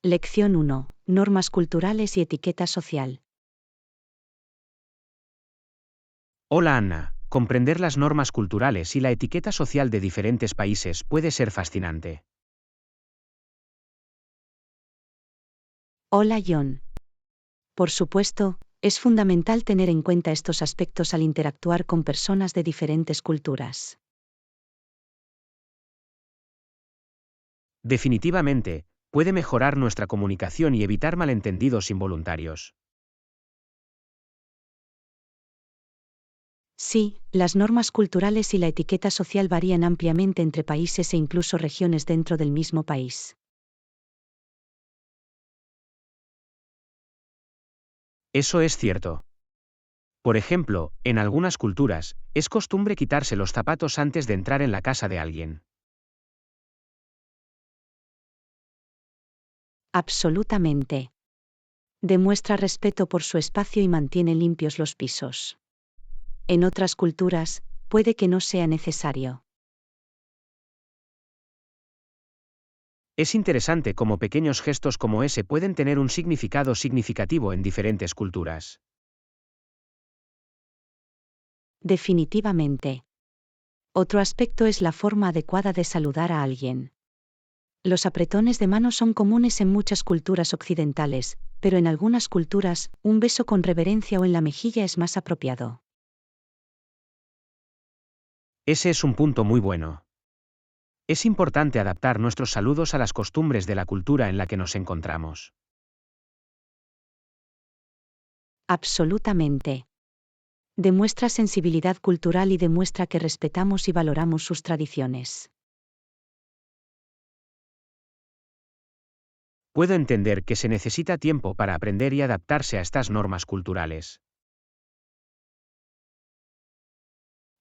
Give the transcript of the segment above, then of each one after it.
Lección 1. Normas culturales y etiqueta social. Hola Anna, comprender las normas culturales y la etiqueta social de diferentes países puede ser fascinante. Hola John. Por supuesto, es fundamental tener en cuenta estos aspectos al interactuar con personas de diferentes culturas. Definitivamente, puede mejorar nuestra comunicación y evitar malentendidos involuntarios. Sí, las normas culturales y la etiqueta social varían ampliamente entre países e incluso regiones dentro del mismo país. Eso es cierto. Por ejemplo, en algunas culturas, es costumbre quitarse los zapatos antes de entrar en la casa de alguien. Absolutamente. Demuestra respeto por su espacio y mantiene limpios los pisos. En otras culturas, puede que no sea necesario. Es interesante cómo pequeños gestos como ese pueden tener un significado significativo en diferentes culturas. Definitivamente. Otro aspecto es la forma adecuada de saludar a alguien. Los apretones de mano son comunes en muchas culturas occidentales, pero en algunas culturas, un beso con reverencia o en la mejilla es más apropiado. Ese es un punto muy bueno. Es importante adaptar nuestros saludos a las costumbres de la cultura en la que nos encontramos. Absolutamente. Demuestra sensibilidad cultural y demuestra que respetamos y valoramos sus tradiciones. Puedo entender que se necesita tiempo para aprender y adaptarse a estas normas culturales.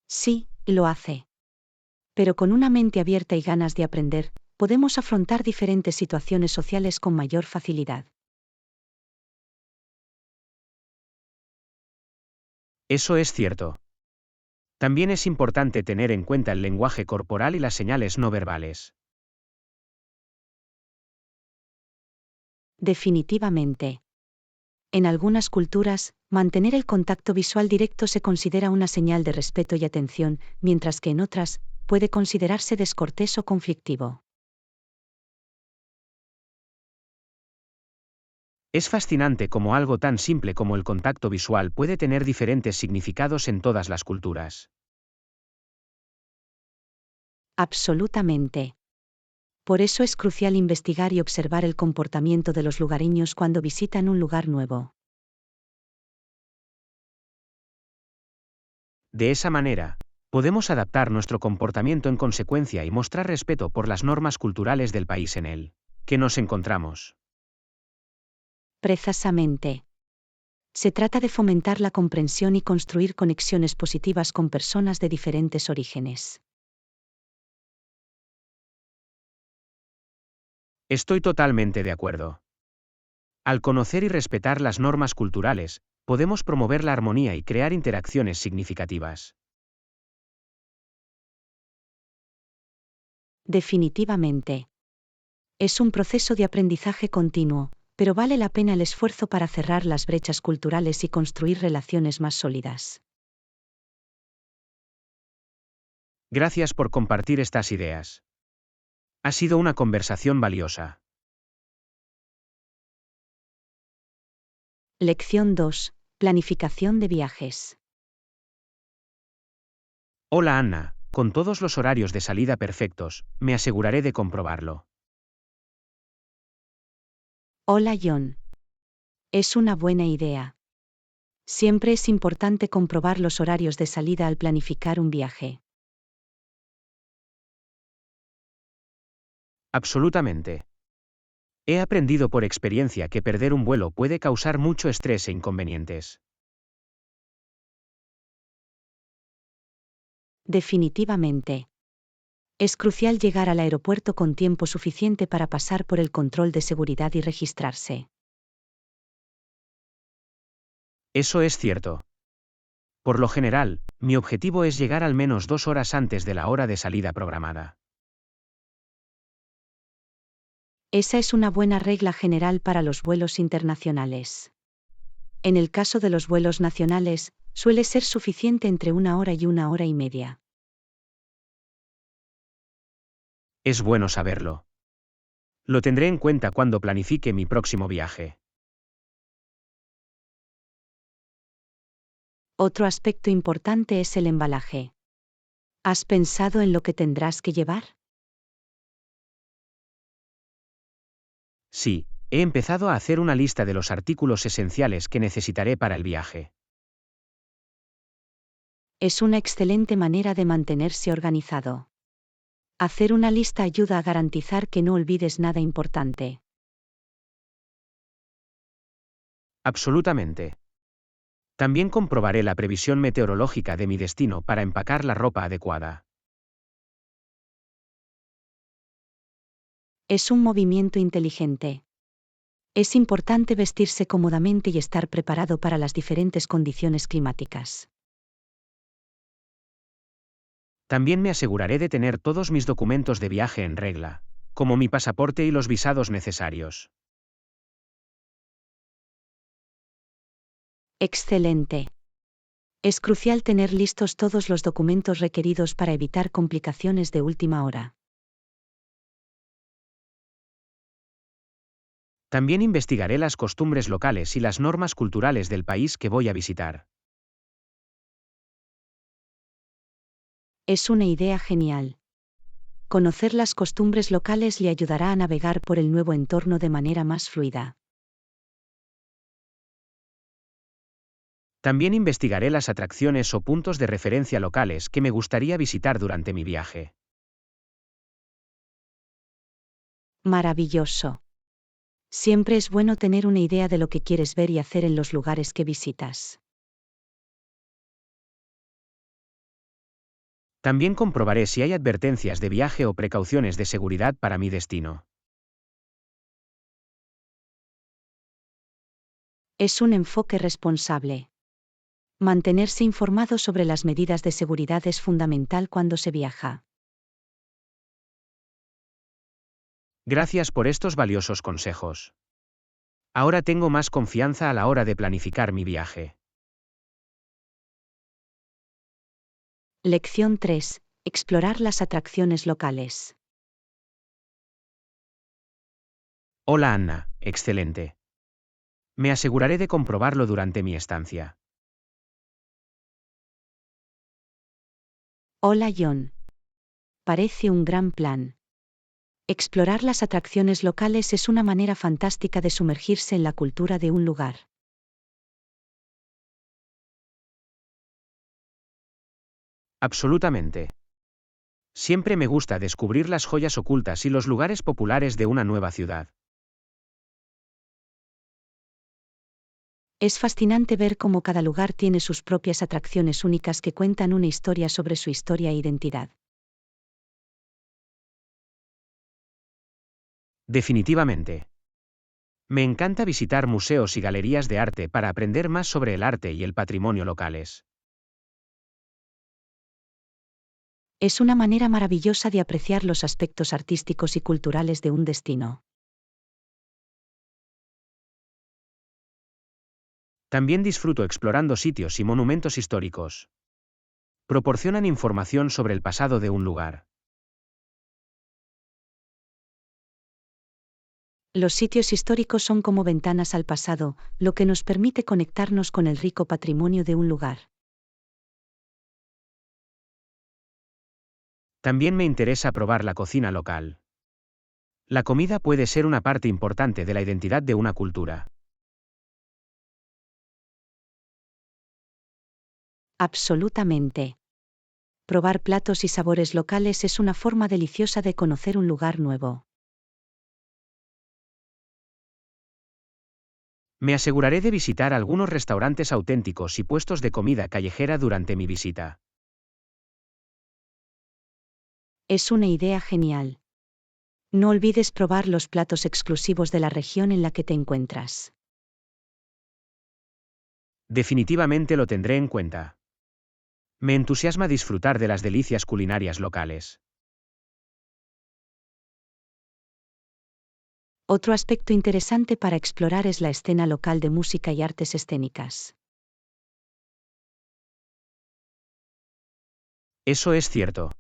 Sí, lo hace. Pero con una mente abierta y ganas de aprender, podemos afrontar diferentes situaciones sociales con mayor facilidad. Eso es cierto. También es importante tener en cuenta el lenguaje corporal y las señales no verbales. Definitivamente. En algunas culturas, mantener el contacto visual directo se considera una señal de respeto y atención, mientras que en otras, puede considerarse descortés o conflictivo. Es fascinante cómo algo tan simple como el contacto visual puede tener diferentes significados en todas las culturas. Absolutamente. Por eso es crucial investigar y observar el comportamiento de los lugareños cuando visitan un lugar nuevo. De esa manera, podemos adaptar nuestro comportamiento en consecuencia y mostrar respeto por las normas culturales del país en el que nos encontramos. Precisamente. Se trata de fomentar la comprensión y construir conexiones positivas con personas de diferentes orígenes. Estoy totalmente de acuerdo. Al conocer y respetar las normas culturales, podemos promover la armonía y crear interacciones significativas. Definitivamente. Es un proceso de aprendizaje continuo, pero vale la pena el esfuerzo para cerrar las brechas culturales y construir relaciones más sólidas. Gracias por compartir estas ideas. Ha sido una conversación valiosa. Lección 2. Planificación de viajes. Hola Anna, con todos los horarios de salida perfectos, me aseguraré de comprobarlo. Hola John. Es una buena idea. Siempre es importante comprobar los horarios de salida al planificar un viaje. Absolutamente. He aprendido por experiencia que perder un vuelo puede causar mucho estrés e inconvenientes. Definitivamente. Es crucial llegar al aeropuerto con tiempo suficiente para pasar por el control de seguridad y registrarse. Eso es cierto. Por lo general, mi objetivo es llegar al menos 2 horas antes de la hora de salida programada. Esa es una buena regla general para los vuelos internacionales. En el caso de los vuelos nacionales, suele ser suficiente entre 1 hora y 1 hora y media. Es bueno saberlo. Lo tendré en cuenta cuando planifique mi próximo viaje. Otro aspecto importante es el embalaje. ¿Has pensado en lo que tendrás que llevar? Sí, he empezado a hacer una lista de los artículos esenciales que necesitaré para el viaje. Es una excelente manera de mantenerse organizado. Hacer una lista ayuda a garantizar que no olvides nada importante. Absolutamente. También comprobaré la previsión meteorológica de mi destino para empacar la ropa adecuada. Es un movimiento inteligente. Es importante vestirse cómodamente y estar preparado para las diferentes condiciones climáticas. También me aseguraré de tener todos mis documentos de viaje en regla, como mi pasaporte y los visados necesarios. Excelente. Es crucial tener listos todos los documentos requeridos para evitar complicaciones de última hora. También investigaré las costumbres locales y las normas culturales del país que voy a visitar. Es una idea genial. Conocer las costumbres locales le ayudará a navegar por el nuevo entorno de manera más fluida. También investigaré las atracciones o puntos de referencia locales que me gustaría visitar durante mi viaje. Maravilloso. Siempre es bueno tener una idea de lo que quieres ver y hacer en los lugares que visitas. También comprobaré si hay advertencias de viaje o precauciones de seguridad para mi destino. Es un enfoque responsable. Mantenerse informado sobre las medidas de seguridad es fundamental cuando se viaja. Gracias por estos valiosos consejos. Ahora tengo más confianza a la hora de planificar mi viaje. Lección 3. Explorar las atracciones locales. Hola Anna, excelente. Me aseguraré de comprobarlo durante mi estancia. Hola John. Parece un gran plan. Explorar las atracciones locales es una manera fantástica de sumergirse en la cultura de un lugar. Absolutamente. Siempre me gusta descubrir las joyas ocultas y los lugares populares de una nueva ciudad. Es fascinante ver cómo cada lugar tiene sus propias atracciones únicas que cuentan una historia sobre su historia e identidad. Definitivamente. Me encanta visitar museos y galerías de arte para aprender más sobre el arte y el patrimonio locales. Es una manera maravillosa de apreciar los aspectos artísticos y culturales de un destino. También disfruto explorando sitios y monumentos históricos. Proporcionan información sobre el pasado de un lugar. Los sitios históricos son como ventanas al pasado, lo que nos permite conectarnos con el rico patrimonio de un lugar. También me interesa probar la cocina local. La comida puede ser una parte importante de la identidad de una cultura. Absolutamente. Probar platos y sabores locales es una forma deliciosa de conocer un lugar nuevo. Me aseguraré de visitar algunos restaurantes auténticos y puestos de comida callejera durante mi visita. Es una idea genial. No olvides probar los platos exclusivos de la región en la que te encuentras. Definitivamente lo tendré en cuenta. Me entusiasma disfrutar de las delicias culinarias locales. Otro aspecto interesante para explorar es la escena local de música y artes escénicas. Eso es cierto.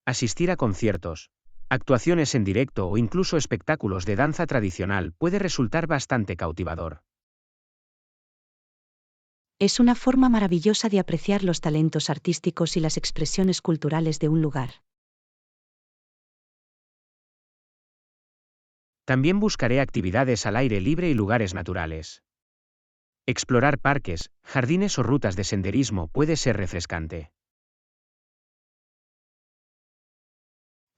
Asistir a conciertos, actuaciones en directo o incluso espectáculos de danza tradicional puede resultar bastante cautivador. Es una forma maravillosa de apreciar los talentos artísticos y las expresiones culturales de un lugar. También buscaré actividades al aire libre y lugares naturales. Explorar parques, jardines o rutas de senderismo puede ser refrescante.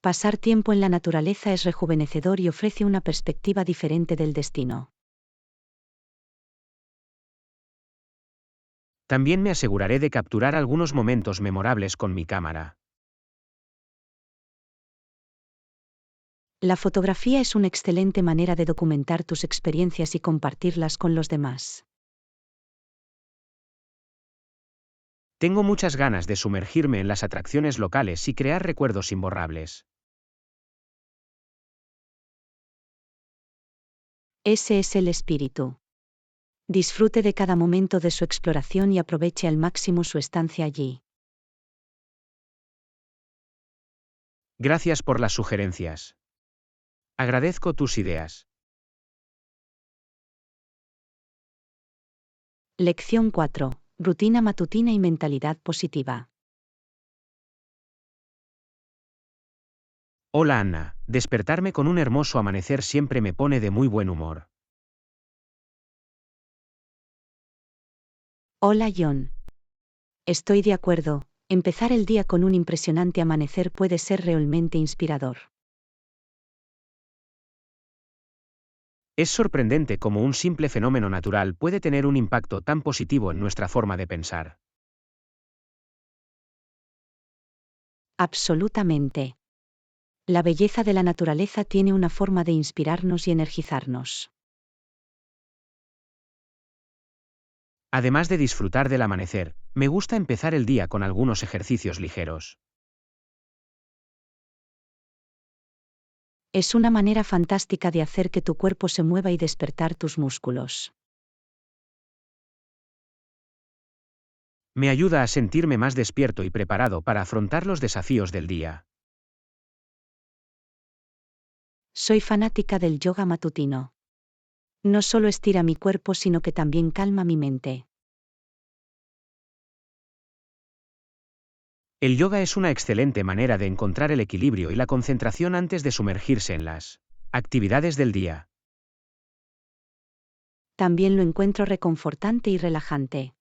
Pasar tiempo en la naturaleza es rejuvenecedor y ofrece una perspectiva diferente del destino. También me aseguraré de capturar algunos momentos memorables con mi cámara. La fotografía es una excelente manera de documentar tus experiencias y compartirlas con los demás. Tengo muchas ganas de sumergirme en las atracciones locales y crear recuerdos imborrables. Ese es el espíritu. Disfrute de cada momento de su exploración y aproveche al máximo su estancia allí. Gracias por las sugerencias. Agradezco tus ideas. Lección 4. Rutina matutina y mentalidad positiva. Hola Anna, despertarme con un hermoso amanecer siempre me pone de muy buen humor. Hola John. Estoy de acuerdo, empezar el día con un impresionante amanecer puede ser realmente inspirador. Es sorprendente cómo un simple fenómeno natural puede tener un impacto tan positivo en nuestra forma de pensar. Absolutamente. La belleza de la naturaleza tiene una forma de inspirarnos y energizarnos. Además de disfrutar del amanecer, me gusta empezar el día con algunos ejercicios ligeros. Es una manera fantástica de hacer que tu cuerpo se mueva y despertar tus músculos. Me ayuda a sentirme más despierto y preparado para afrontar los desafíos del día. Soy fanática del yoga matutino. No solo estira mi cuerpo, sino que también calma mi mente. El yoga es una excelente manera de encontrar el equilibrio y la concentración antes de sumergirse en las actividades del día. También lo encuentro reconfortante y relajante.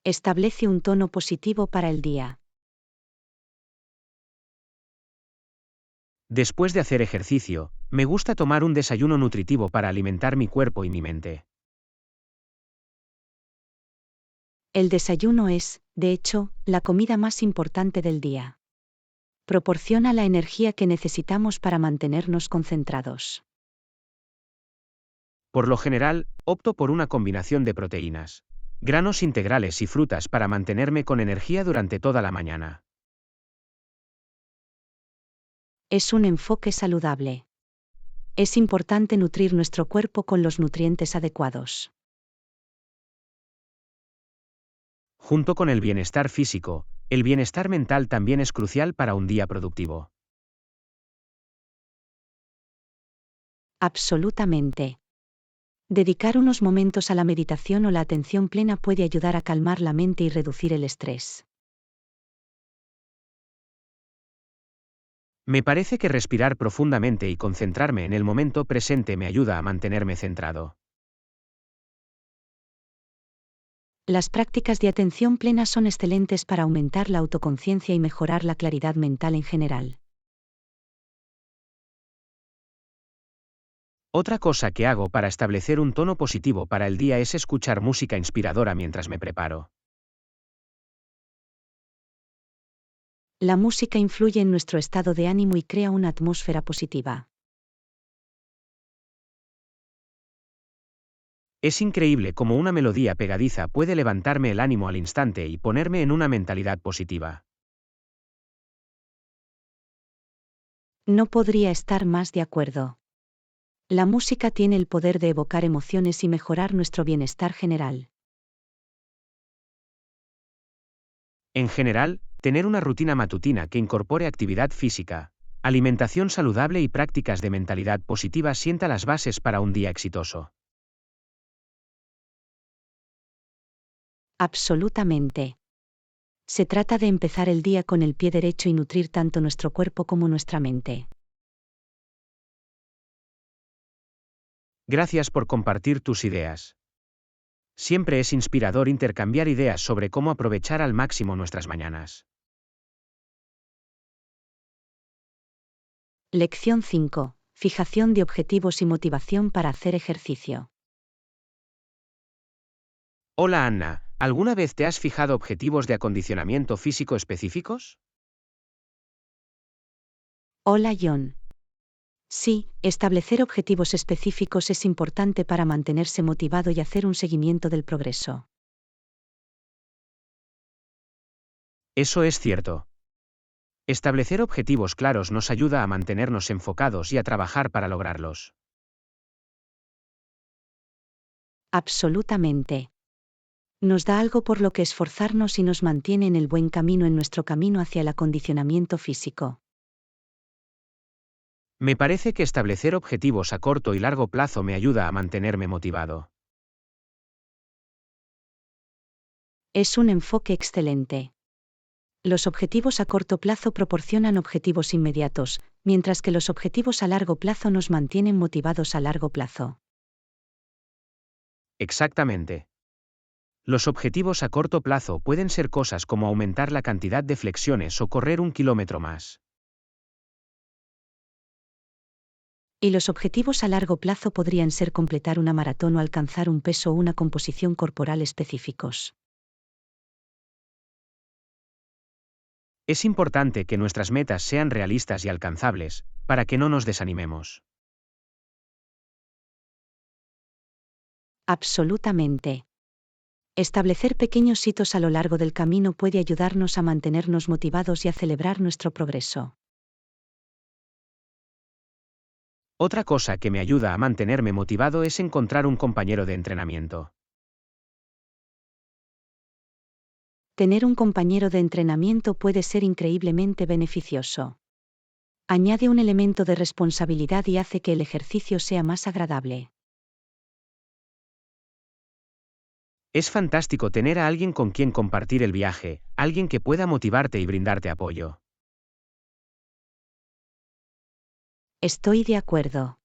Establece un tono positivo para el día. Después de hacer ejercicio, me gusta tomar un desayuno nutritivo para alimentar mi cuerpo y mi mente. El desayuno es, de hecho, la comida más importante del día. Proporciona la energía que necesitamos para mantenernos concentrados. Por lo general, opto por una combinación de proteínas, granos integrales y frutas para mantenerme con energía durante toda la mañana. Es un enfoque saludable. Es importante nutrir nuestro cuerpo con los nutrientes adecuados. Junto con el bienestar físico, el bienestar mental también es crucial para un día productivo. Absolutamente. Dedicar unos momentos a la meditación o la atención plena puede ayudar a calmar la mente y reducir el estrés. Me parece que respirar profundamente y concentrarme en el momento presente me ayuda a mantenerme centrado. Las prácticas de atención plena son excelentes para aumentar la autoconciencia y mejorar la claridad mental en general. Otra cosa que hago para establecer un tono positivo para el día es escuchar música inspiradora mientras me preparo. La música influye en nuestro estado de ánimo y crea una atmósfera positiva. Es increíble cómo una melodía pegadiza puede levantarme el ánimo al instante y ponerme en una mentalidad positiva. No podría estar más de acuerdo. La música tiene el poder de evocar emociones y mejorar nuestro bienestar general. En general, tener una rutina matutina que incorpore actividad física, alimentación saludable y prácticas de mentalidad positiva sienta las bases para un día exitoso. Absolutamente. Se trata de empezar el día con el pie derecho y nutrir tanto nuestro cuerpo como nuestra mente. Gracias por compartir tus ideas. Siempre es inspirador intercambiar ideas sobre cómo aprovechar al máximo nuestras mañanas. Lección 5. Fijación de objetivos y motivación para hacer ejercicio. Hola Anna, ¿alguna vez te has fijado objetivos de acondicionamiento físico específicos? Hola John. Sí, establecer objetivos específicos es importante para mantenerse motivado y hacer un seguimiento del progreso. Eso es cierto. Establecer objetivos claros nos ayuda a mantenernos enfocados y a trabajar para lograrlos. Absolutamente. Nos da algo por lo que esforzarnos y nos mantiene en el buen camino en nuestro camino hacia el acondicionamiento físico. Me parece que establecer objetivos a corto y largo plazo me ayuda a mantenerme motivado. Es un enfoque excelente. Los objetivos a corto plazo proporcionan objetivos inmediatos, mientras que los objetivos a largo plazo nos mantienen motivados a largo plazo. Exactamente. Los objetivos a corto plazo pueden ser cosas como aumentar la cantidad de flexiones o correr 1 kilómetro más. Y los objetivos a largo plazo podrían ser completar una maratón o alcanzar un peso o una composición corporal específicos. Es importante que nuestras metas sean realistas y alcanzables, para que no nos desanimemos. Absolutamente. Establecer pequeños hitos a lo largo del camino puede ayudarnos a mantenernos motivados y a celebrar nuestro progreso. Otra cosa que me ayuda a mantenerme motivado es encontrar un compañero de entrenamiento. Tener un compañero de entrenamiento puede ser increíblemente beneficioso. Añade un elemento de responsabilidad y hace que el ejercicio sea más agradable. Es fantástico tener a alguien con quien compartir el viaje, alguien que pueda motivarte y brindarte apoyo. Estoy de acuerdo.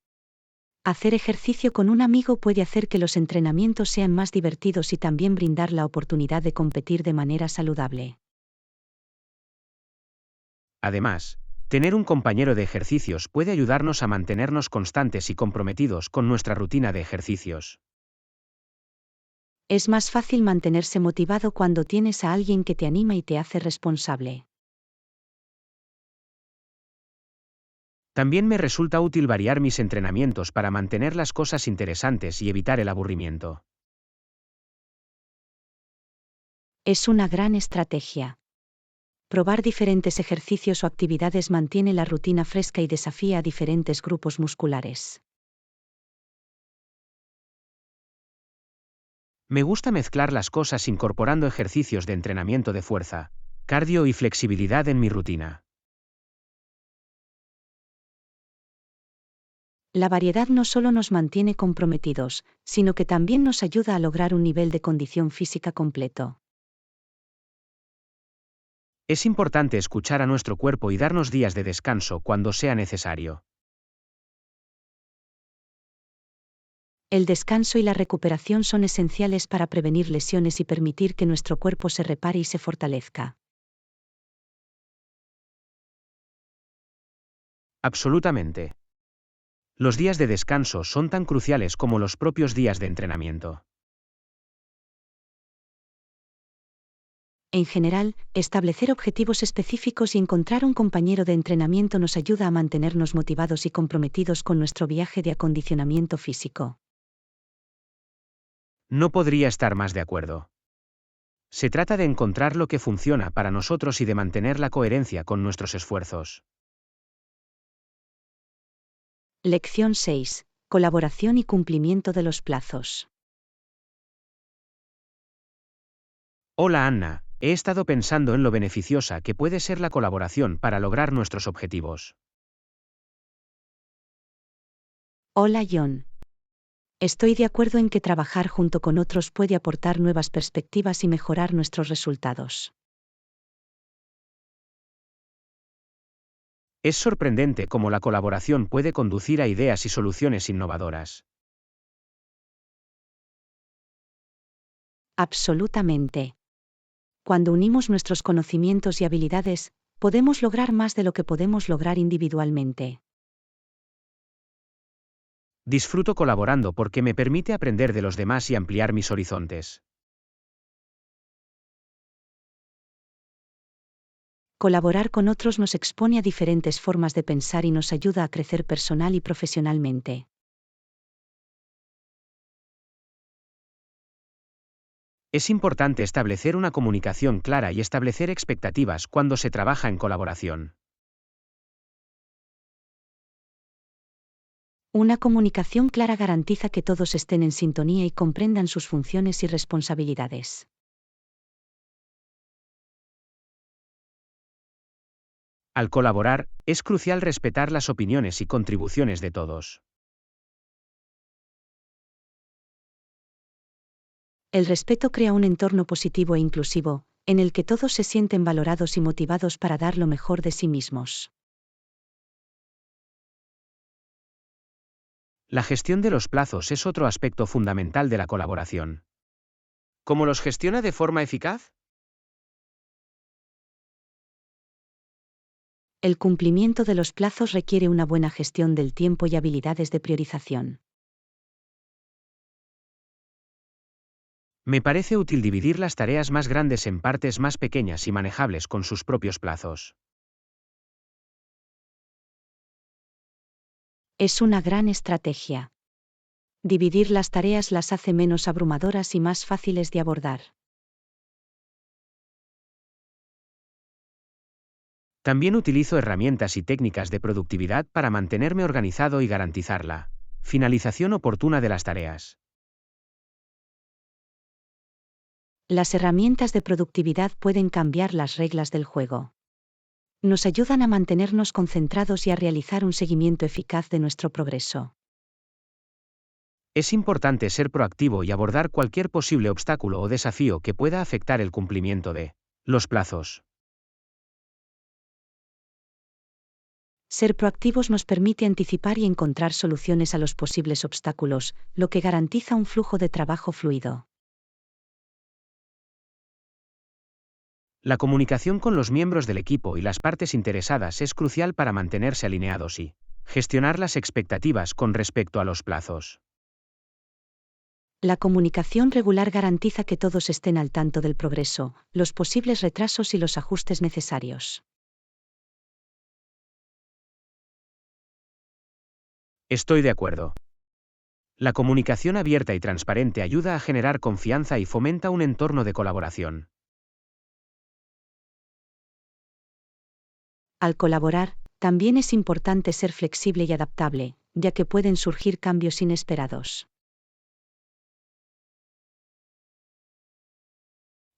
Hacer ejercicio con un amigo puede hacer que los entrenamientos sean más divertidos y también brindar la oportunidad de competir de manera saludable. Además, tener un compañero de ejercicios puede ayudarnos a mantenernos constantes y comprometidos con nuestra rutina de ejercicios. Es más fácil mantenerse motivado cuando tienes a alguien que te anima y te hace responsable. También me resulta útil variar mis entrenamientos para mantener las cosas interesantes y evitar el aburrimiento. Es una gran estrategia. Probar diferentes ejercicios o actividades mantiene la rutina fresca y desafía a diferentes grupos musculares. Me gusta mezclar las cosas incorporando ejercicios de entrenamiento de fuerza, cardio y flexibilidad en mi rutina. La variedad no solo nos mantiene comprometidos, sino que también nos ayuda a lograr un nivel de condición física completo. Es importante escuchar a nuestro cuerpo y darnos días de descanso cuando sea necesario. El descanso y la recuperación son esenciales para prevenir lesiones y permitir que nuestro cuerpo se repare y se fortalezca. Absolutamente. Los días de descanso son tan cruciales como los propios días de entrenamiento. En general, establecer objetivos específicos y encontrar un compañero de entrenamiento nos ayuda a mantenernos motivados y comprometidos con nuestro viaje de acondicionamiento físico. No podría estar más de acuerdo. Se trata de encontrar lo que funciona para nosotros y de mantener la coherencia con nuestros esfuerzos. Lección 6. Colaboración y cumplimiento de los plazos. Hola Anna, he estado pensando en lo beneficiosa que puede ser la colaboración para lograr nuestros objetivos. Hola John. Estoy de acuerdo en que trabajar junto con otros puede aportar nuevas perspectivas y mejorar nuestros resultados. Es sorprendente cómo la colaboración puede conducir a ideas y soluciones innovadoras. Absolutamente. Cuando unimos nuestros conocimientos y habilidades, podemos lograr más de lo que podemos lograr individualmente. Disfruto colaborando porque me permite aprender de los demás y ampliar mis horizontes. Colaborar con otros nos expone a diferentes formas de pensar y nos ayuda a crecer personal y profesionalmente. Es importante establecer una comunicación clara y establecer expectativas cuando se trabaja en colaboración. Una comunicación clara garantiza que todos estén en sintonía y comprendan sus funciones y responsabilidades. Al colaborar, es crucial respetar las opiniones y contribuciones de todos. El respeto crea un entorno positivo e inclusivo, en el que todos se sienten valorados y motivados para dar lo mejor de sí mismos. La gestión de los plazos es otro aspecto fundamental de la colaboración. ¿Cómo los gestiona de forma eficaz? El cumplimiento de los plazos requiere una buena gestión del tiempo y habilidades de priorización. Me parece útil dividir las tareas más grandes en partes más pequeñas y manejables con sus propios plazos. Es una gran estrategia. Dividir las tareas las hace menos abrumadoras y más fáciles de abordar. También utilizo herramientas y técnicas de productividad para mantenerme organizado y garantizar la finalización oportuna de las tareas. Las herramientas de productividad pueden cambiar las reglas del juego. Nos ayudan a mantenernos concentrados y a realizar un seguimiento eficaz de nuestro progreso. Es importante ser proactivo y abordar cualquier posible obstáculo o desafío que pueda afectar el cumplimiento de los plazos. Ser proactivos nos permite anticipar y encontrar soluciones a los posibles obstáculos, lo que garantiza un flujo de trabajo fluido. La comunicación con los miembros del equipo y las partes interesadas es crucial para mantenerse alineados y gestionar las expectativas con respecto a los plazos. La comunicación regular garantiza que todos estén al tanto del progreso, los posibles retrasos y los ajustes necesarios. Estoy de acuerdo. La comunicación abierta y transparente ayuda a generar confianza y fomenta un entorno de colaboración. Al colaborar, también es importante ser flexible y adaptable, ya que pueden surgir cambios inesperados.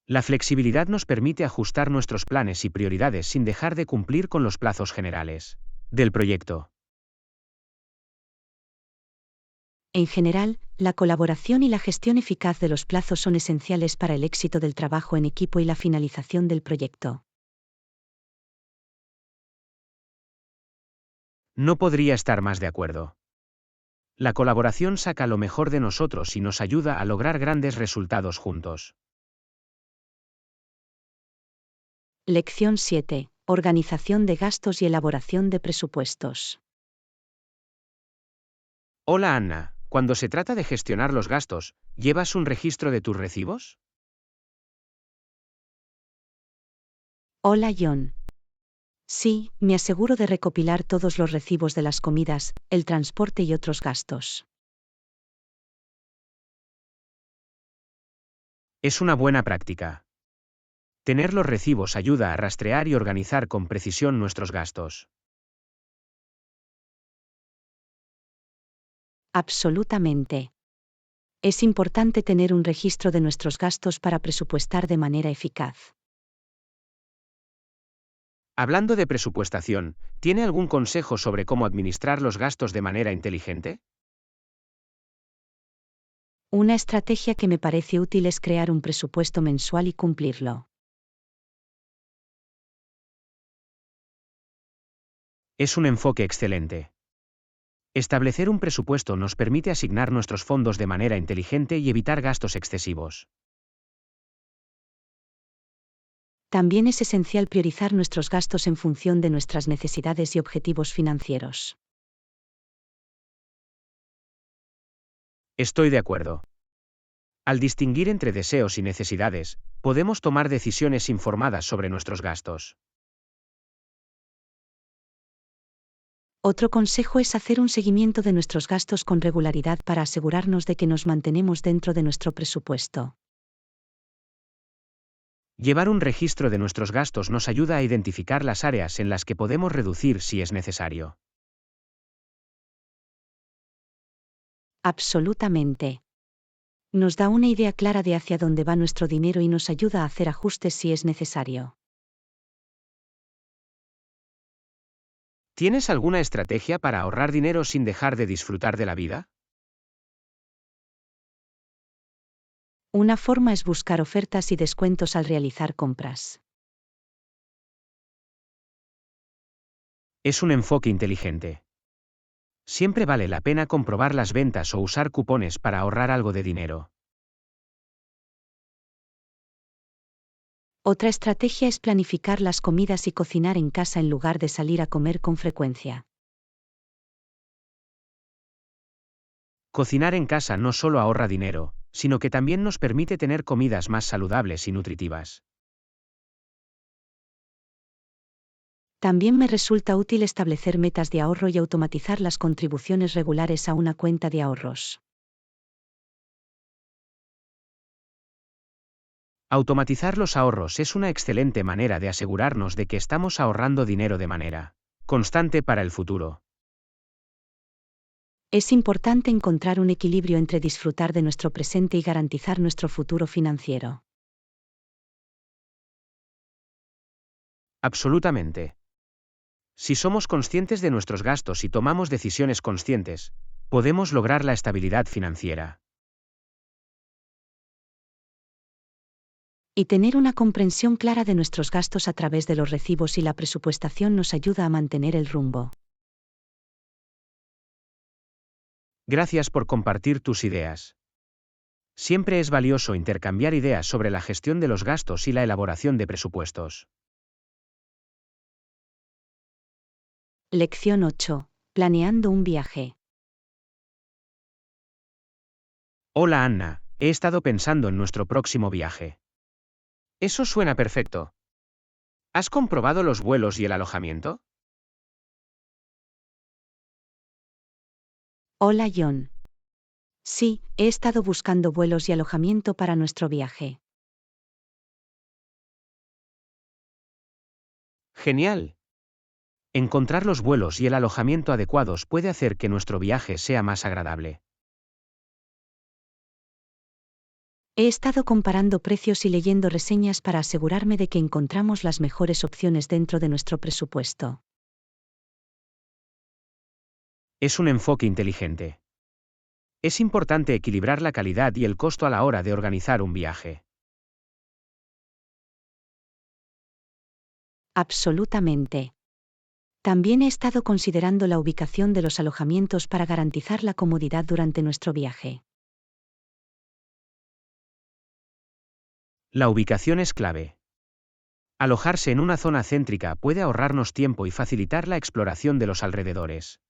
La flexibilidad nos permite ajustar nuestros planes y prioridades sin dejar de cumplir con los plazos generales del proyecto. En general, la colaboración y la gestión eficaz de los plazos son esenciales para el éxito del trabajo en equipo y la finalización del proyecto. No podría estar más de acuerdo. La colaboración saca lo mejor de nosotros y nos ayuda a lograr grandes resultados juntos. Lección 7. Organización de gastos y elaboración de presupuestos. Hola Anna, cuando se trata de gestionar los gastos, ¿llevas un registro de tus recibos? Hola John. Sí, me aseguro de recopilar todos los recibos de las comidas, el transporte y otros gastos. Es una buena práctica. Tener los recibos ayuda a rastrear y organizar con precisión nuestros gastos. Absolutamente. Es importante tener un registro de nuestros gastos para presupuestar de manera eficaz. Hablando de presupuestación, ¿tiene algún consejo sobre cómo administrar los gastos de manera inteligente? Una estrategia que me parece útil es crear un presupuesto mensual y cumplirlo. Es un enfoque excelente. Establecer un presupuesto nos permite asignar nuestros fondos de manera inteligente y evitar gastos excesivos. También es esencial priorizar nuestros gastos en función de nuestras necesidades y objetivos financieros. Estoy de acuerdo. Al distinguir entre deseos y necesidades, podemos tomar decisiones informadas sobre nuestros gastos. Otro consejo es hacer un seguimiento de nuestros gastos con regularidad para asegurarnos de que nos mantenemos dentro de nuestro presupuesto. Llevar un registro de nuestros gastos nos ayuda a identificar las áreas en las que podemos reducir si es necesario. Absolutamente. Nos da una idea clara de hacia dónde va nuestro dinero y nos ayuda a hacer ajustes si es necesario. ¿Tienes alguna estrategia para ahorrar dinero sin dejar de disfrutar de la vida? Una forma es buscar ofertas y descuentos al realizar compras. Es un enfoque inteligente. Siempre vale la pena comprobar las ventas o usar cupones para ahorrar algo de dinero. Otra estrategia es planificar las comidas y cocinar en casa en lugar de salir a comer con frecuencia. Cocinar en casa no solo ahorra dinero, sino que también nos permite tener comidas más saludables y nutritivas. También me resulta útil establecer metas de ahorro y automatizar las contribuciones regulares a una cuenta de ahorros. Automatizar los ahorros es una excelente manera de asegurarnos de que estamos ahorrando dinero de manera constante para el futuro. Es importante encontrar un equilibrio entre disfrutar de nuestro presente y garantizar nuestro futuro financiero. Absolutamente. Si somos conscientes de nuestros gastos y tomamos decisiones conscientes, podemos lograr la estabilidad financiera. Y tener una comprensión clara de nuestros gastos a través de los recibos y la presupuestación nos ayuda a mantener el rumbo. Gracias por compartir tus ideas. Siempre es valioso intercambiar ideas sobre la gestión de los gastos y la elaboración de presupuestos. Lección 8. Planeando un viaje. Hola Anna, he estado pensando en nuestro próximo viaje. Eso suena perfecto. ¿Has comprobado los vuelos y el alojamiento? Hola John. Sí, he estado buscando vuelos y alojamiento para nuestro viaje. Genial. Encontrar los vuelos y el alojamiento adecuados puede hacer que nuestro viaje sea más agradable. He estado comparando precios y leyendo reseñas para asegurarme de que encontramos las mejores opciones dentro de nuestro presupuesto. Es un enfoque inteligente. Es importante equilibrar la calidad y el costo a la hora de organizar un viaje. Absolutamente. También he estado considerando la ubicación de los alojamientos para garantizar la comodidad durante nuestro viaje. La ubicación es clave. Alojarse en una zona céntrica puede ahorrarnos tiempo y facilitar la exploración de los alrededores.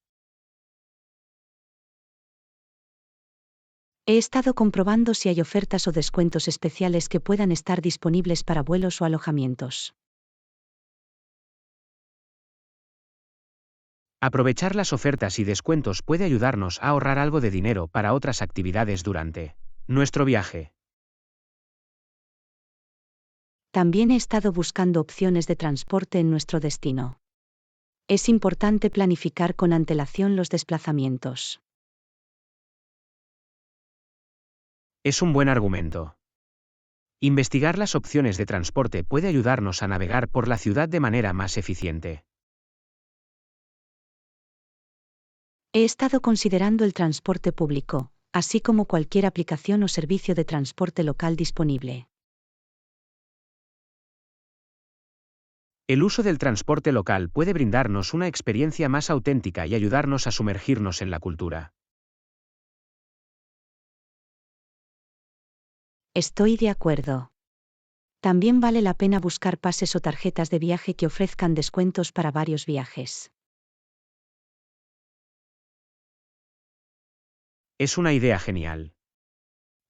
He estado comprobando si hay ofertas o descuentos especiales que puedan estar disponibles para vuelos o alojamientos. Aprovechar las ofertas y descuentos puede ayudarnos a ahorrar algo de dinero para otras actividades durante nuestro viaje. También he estado buscando opciones de transporte en nuestro destino. Es importante planificar con antelación los desplazamientos. Es un buen argumento. Investigar las opciones de transporte puede ayudarnos a navegar por la ciudad de manera más eficiente. He estado considerando el transporte público, así como cualquier aplicación o servicio de transporte local disponible. El uso del transporte local puede brindarnos una experiencia más auténtica y ayudarnos a sumergirnos en la cultura. Estoy de acuerdo. También vale la pena buscar pases o tarjetas de viaje que ofrezcan descuentos para varios viajes. Es una idea genial.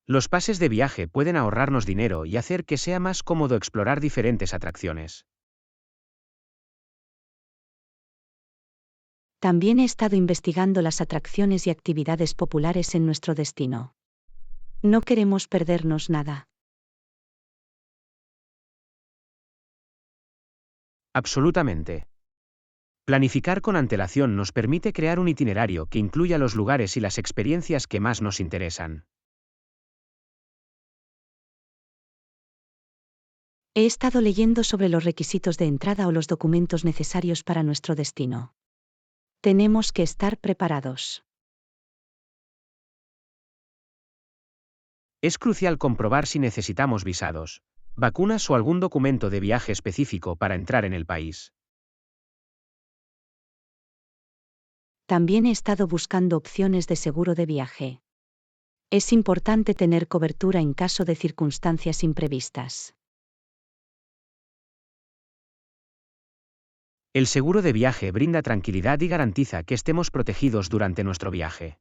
Los pases de viaje pueden ahorrarnos dinero y hacer que sea más cómodo explorar diferentes atracciones. También he estado investigando las atracciones y actividades populares en nuestro destino. No queremos perdernos nada. Absolutamente. Planificar con antelación nos permite crear un itinerario que incluya los lugares y las experiencias que más nos interesan. He estado leyendo sobre los requisitos de entrada o los documentos necesarios para nuestro destino. Tenemos que estar preparados. Es crucial comprobar si necesitamos visados, vacunas o algún documento de viaje específico para entrar en el país. También he estado buscando opciones de seguro de viaje. Es importante tener cobertura en caso de circunstancias imprevistas. El seguro de viaje brinda tranquilidad y garantiza que estemos protegidos durante nuestro viaje.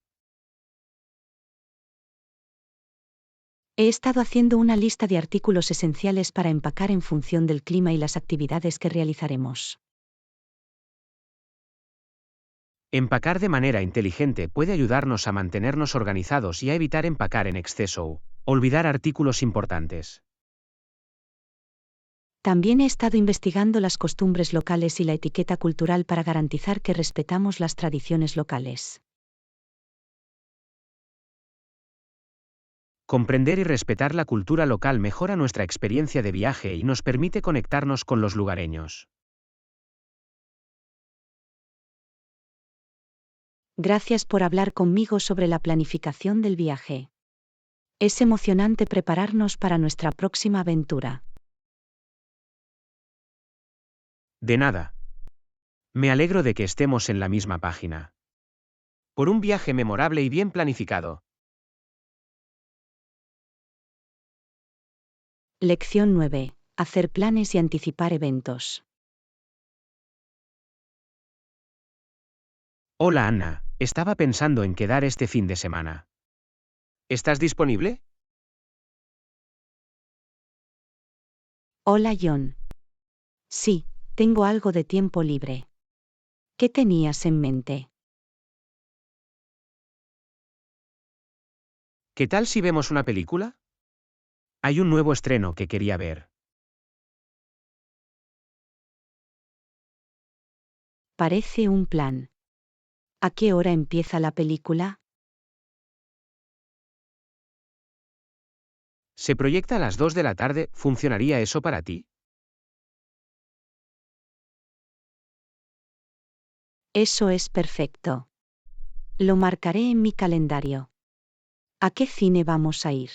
He estado haciendo una lista de artículos esenciales para empacar en función del clima y las actividades que realizaremos. Empacar de manera inteligente puede ayudarnos a mantenernos organizados y a evitar empacar en exceso o olvidar artículos importantes. También he estado investigando las costumbres locales y la etiqueta cultural para garantizar que respetamos las tradiciones locales. Comprender y respetar la cultura local mejora nuestra experiencia de viaje y nos permite conectarnos con los lugareños. Gracias por hablar conmigo sobre la planificación del viaje. Es emocionante prepararnos para nuestra próxima aventura. De nada. Me alegro de que estemos en la misma página. Por un viaje memorable y bien planificado. Lección 9. Hacer planes y anticipar eventos. Hola Anna, estaba pensando en quedar este fin de semana. ¿Estás disponible? Hola John. Sí, tengo algo de tiempo libre. ¿Qué tenías en mente? ¿Qué tal si vemos una película? Hay un nuevo estreno que quería ver. Parece un plan. ¿A qué hora empieza la película? Se proyecta a las 2 de la tarde, ¿funcionaría eso para ti? Eso es perfecto. Lo marcaré en mi calendario. ¿A qué cine vamos a ir?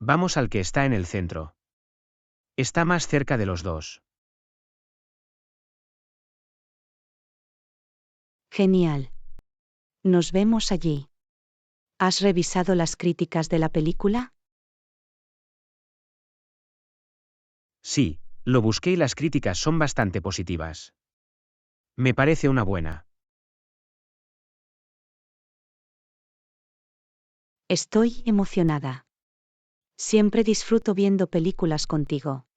Vamos al que está en el centro. Está más cerca de los dos. Genial. Nos vemos allí. ¿Has revisado las críticas de la película? Sí, lo busqué y las críticas son bastante positivas. Me parece una buena. Estoy emocionada. Siempre disfruto viendo películas contigo.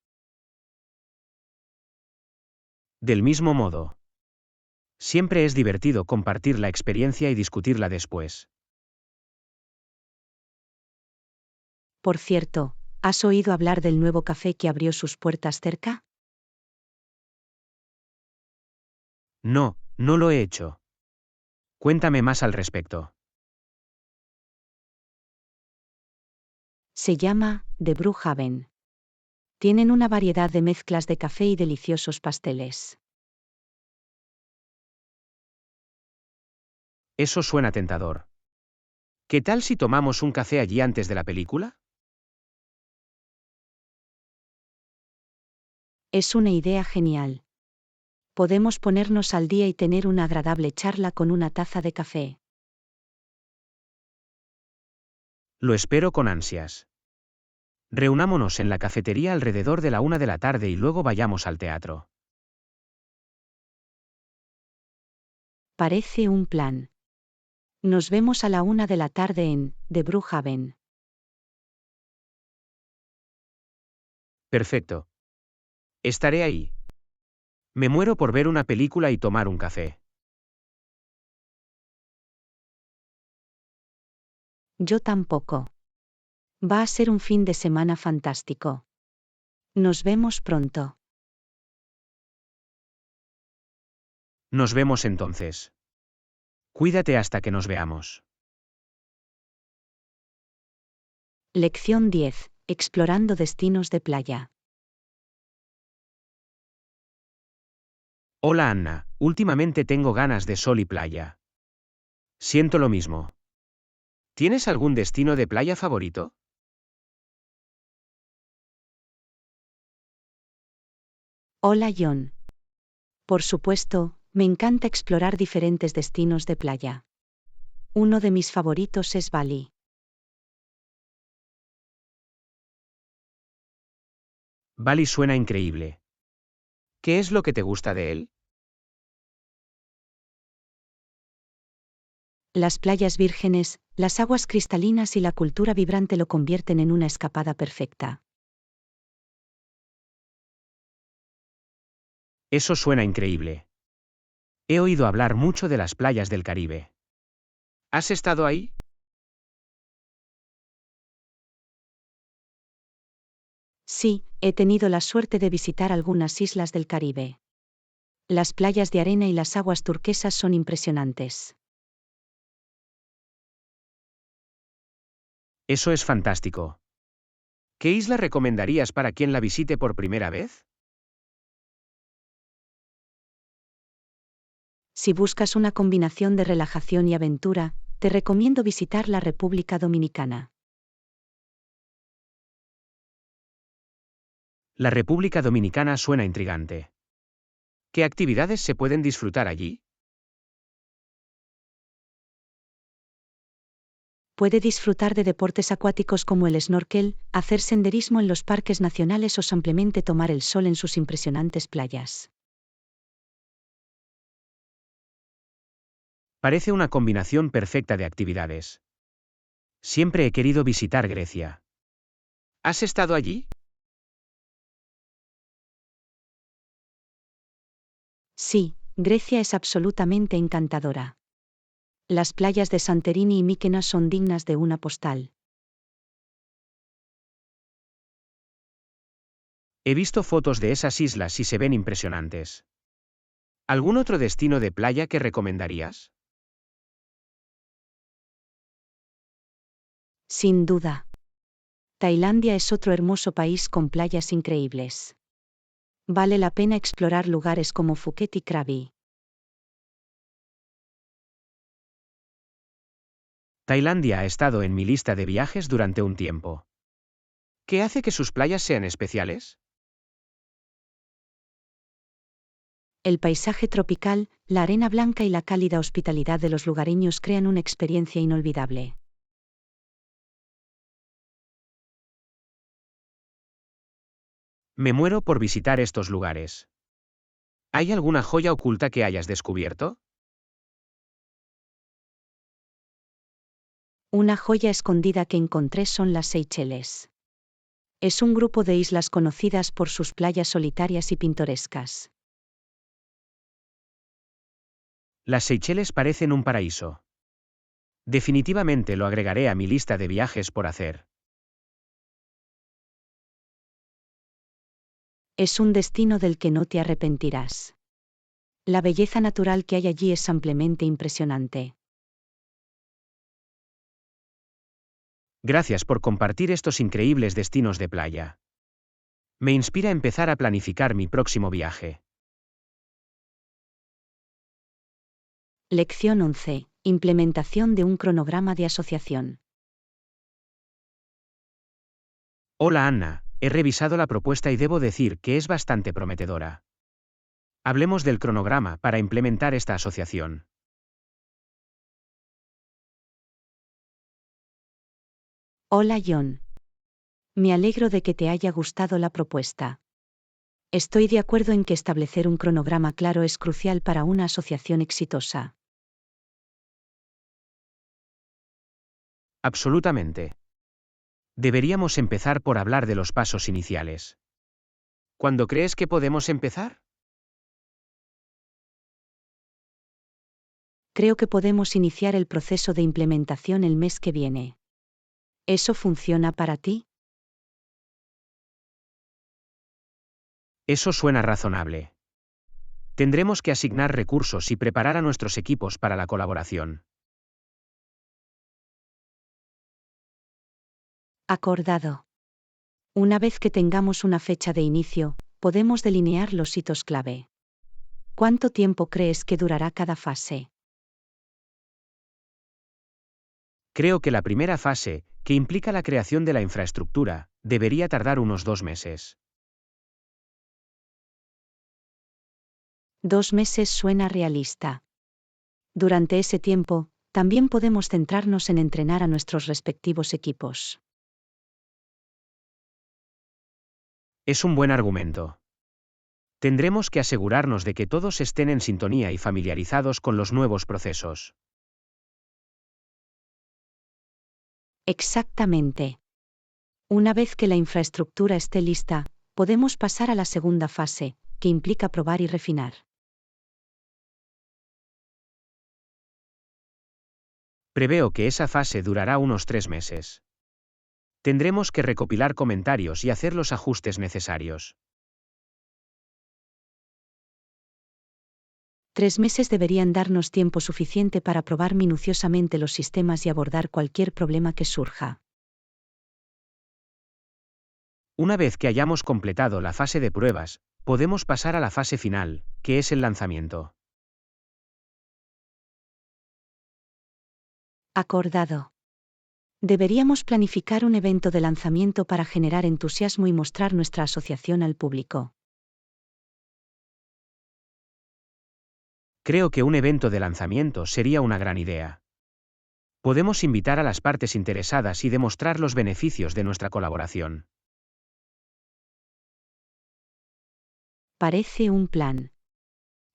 Del mismo modo. Siempre es divertido compartir la experiencia y discutirla después. Por cierto, ¿has oído hablar del nuevo café que abrió sus puertas cerca? No, no lo he hecho. Cuéntame más al respecto. Se llama The Brew Haven. Tienen una variedad de mezclas de café y deliciosos pasteles. Eso suena tentador. ¿Qué tal si tomamos un café allí antes de la película? Es una idea genial. Podemos ponernos al día y tener una agradable charla con una taza de café. Lo espero con ansias. Reunámonos en la cafetería alrededor de la 1 de la tarde y luego vayamos al teatro. Parece un plan. Nos vemos a la 1 de la tarde en The Brew Haven. Perfecto. Estaré ahí. Me muero por ver una película y tomar un café. Yo tampoco. Va a ser un fin de semana fantástico. Nos vemos pronto. Nos vemos entonces. Cuídate hasta que nos veamos. Lección 10. Explorando destinos de playa. Hola Anna, últimamente tengo ganas de sol y playa. Siento lo mismo. ¿Tienes algún destino de playa favorito? Hola John. Por supuesto, me encanta explorar diferentes destinos de playa. Uno de mis favoritos es Bali. Bali suena increíble. ¿Qué es lo que te gusta de él? Las playas vírgenes, las aguas cristalinas y la cultura vibrante lo convierten en una escapada perfecta. Eso suena increíble. He oído hablar mucho de las playas del Caribe. ¿Has estado ahí? Sí, he tenido la suerte de visitar algunas islas del Caribe. Las playas de arena y las aguas turquesas son impresionantes. Eso es fantástico. ¿Qué isla recomendarías para quien la visite por primera vez? Si buscas una combinación de relajación y aventura, te recomiendo visitar la República Dominicana. La República Dominicana suena intrigante. ¿Qué actividades se pueden disfrutar allí? Puede disfrutar de deportes acuáticos como el snorkel, hacer senderismo en los parques nacionales o simplemente tomar el sol en sus impresionantes playas. Parece una combinación perfecta de actividades. Siempre he querido visitar Grecia. ¿Has estado allí? Sí, Grecia es absolutamente encantadora. Las playas de Santorini y Míkenas son dignas de una postal. He visto fotos de esas islas y se ven impresionantes. ¿Algún otro destino de playa que recomendarías? Sin duda. Tailandia es otro hermoso país con playas increíbles. Vale la pena explorar lugares como Phuket y Krabi. Tailandia ha estado en mi lista de viajes durante un tiempo. ¿Qué hace que sus playas sean especiales? El paisaje tropical, la arena blanca y la cálida hospitalidad de los lugareños crean una experiencia inolvidable. Me muero por visitar estos lugares. ¿Hay alguna joya oculta que hayas descubierto? Una joya escondida que encontré son las Seychelles. Es un grupo de islas conocidas por sus playas solitarias y pintorescas. Las Seychelles parecen un paraíso. Definitivamente lo agregaré a mi lista de viajes por hacer. Es un destino del que no te arrepentirás. La belleza natural que hay allí es ampliamente impresionante. Gracias por compartir estos increíbles destinos de playa. Me inspira a empezar a planificar mi próximo viaje. Lección 11. Implementación de un cronograma de asociación. Hola Anna, he revisado la propuesta y debo decir que es bastante prometedora. Hablemos del cronograma para implementar esta asociación. Hola John. Me alegro de que te haya gustado la propuesta. Estoy de acuerdo en que establecer un cronograma claro es crucial para una asociación exitosa. Absolutamente. Deberíamos empezar por hablar de los pasos iniciales. ¿Cuándo crees que podemos empezar? Creo que podemos iniciar el proceso de implementación el mes que viene. ¿Eso funciona para ti? Eso suena razonable. Tendremos que asignar recursos y preparar a nuestros equipos para la colaboración. Acordado. Una vez que tengamos una fecha de inicio, podemos delinear los hitos clave. ¿Cuánto tiempo crees que durará cada fase? Creo que la primera fase, que implica la creación de la infraestructura, debería tardar unos 2 meses. 2 meses suena realista. Durante ese tiempo, también podemos centrarnos en entrenar a nuestros respectivos equipos. Es un buen argumento. Tendremos que asegurarnos de que todos estén en sintonía y familiarizados con los nuevos procesos. Exactamente. Una vez que la infraestructura esté lista, podemos pasar a la segunda fase, que implica probar y refinar. Preveo que esa fase durará unos 3 meses. Tendremos que recopilar comentarios y hacer los ajustes necesarios. 3 meses deberían darnos tiempo suficiente para probar minuciosamente los sistemas y abordar cualquier problema que surja. Una vez que hayamos completado la fase de pruebas, podemos pasar a la fase final, que es el lanzamiento. Acordado. Deberíamos planificar un evento de lanzamiento para generar entusiasmo y mostrar nuestra asociación al público. Creo que un evento de lanzamiento sería una gran idea. Podemos invitar a las partes interesadas y demostrar los beneficios de nuestra colaboración. Parece un plan.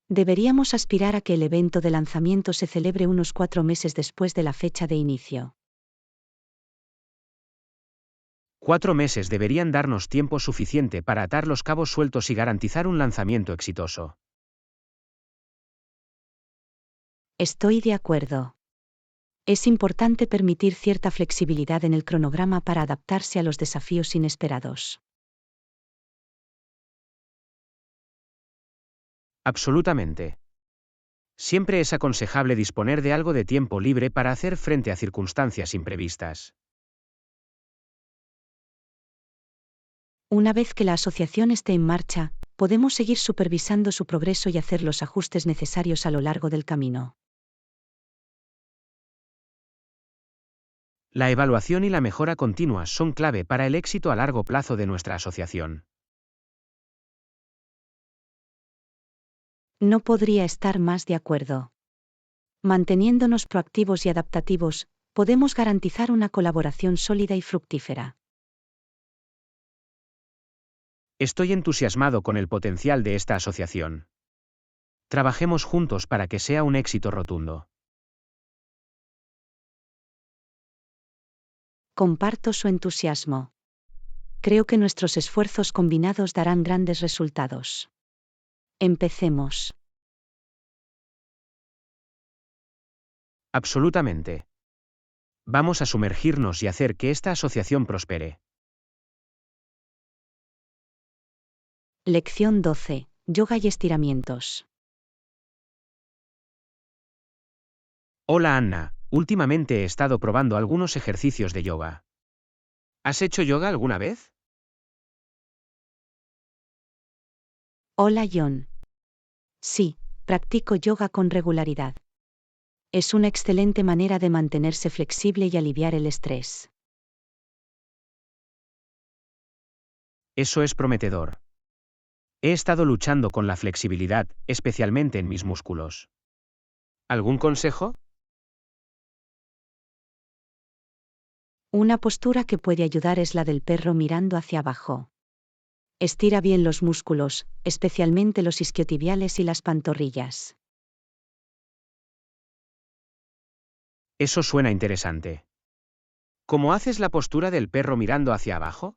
Deberíamos aspirar a que el evento de lanzamiento se celebre unos 4 meses después de la fecha de inicio. 4 meses deberían darnos tiempo suficiente para atar los cabos sueltos y garantizar un lanzamiento exitoso. Estoy de acuerdo. Es importante permitir cierta flexibilidad en el cronograma para adaptarse a los desafíos inesperados. Absolutamente. Siempre es aconsejable disponer de algo de tiempo libre para hacer frente a circunstancias imprevistas. Una vez que la asociación esté en marcha, podemos seguir supervisando su progreso y hacer los ajustes necesarios a lo largo del camino. La evaluación y la mejora continua son clave para el éxito a largo plazo de nuestra asociación. No podría estar más de acuerdo. Manteniéndonos proactivos y adaptativos, podemos garantizar una colaboración sólida y fructífera. Estoy entusiasmado con el potencial de esta asociación. Trabajemos juntos para que sea un éxito rotundo. Comparto su entusiasmo. Creo que nuestros esfuerzos combinados darán grandes resultados. Empecemos. Absolutamente. Vamos a sumergirnos y hacer que esta asociación prospere. Lección 12. Yoga y estiramientos. Hola Anna, últimamente he estado probando algunos ejercicios de yoga. ¿Has hecho yoga alguna vez? Hola John. Sí, practico yoga con regularidad. Es una excelente manera de mantenerse flexible y aliviar el estrés. Eso es prometedor. He estado luchando con la flexibilidad, especialmente en mis músculos. ¿Algún consejo? Una postura que puede ayudar es la del perro mirando hacia abajo. Estira bien los músculos, especialmente los isquiotibiales y las pantorrillas. Eso suena interesante. ¿Cómo haces la postura del perro mirando hacia abajo?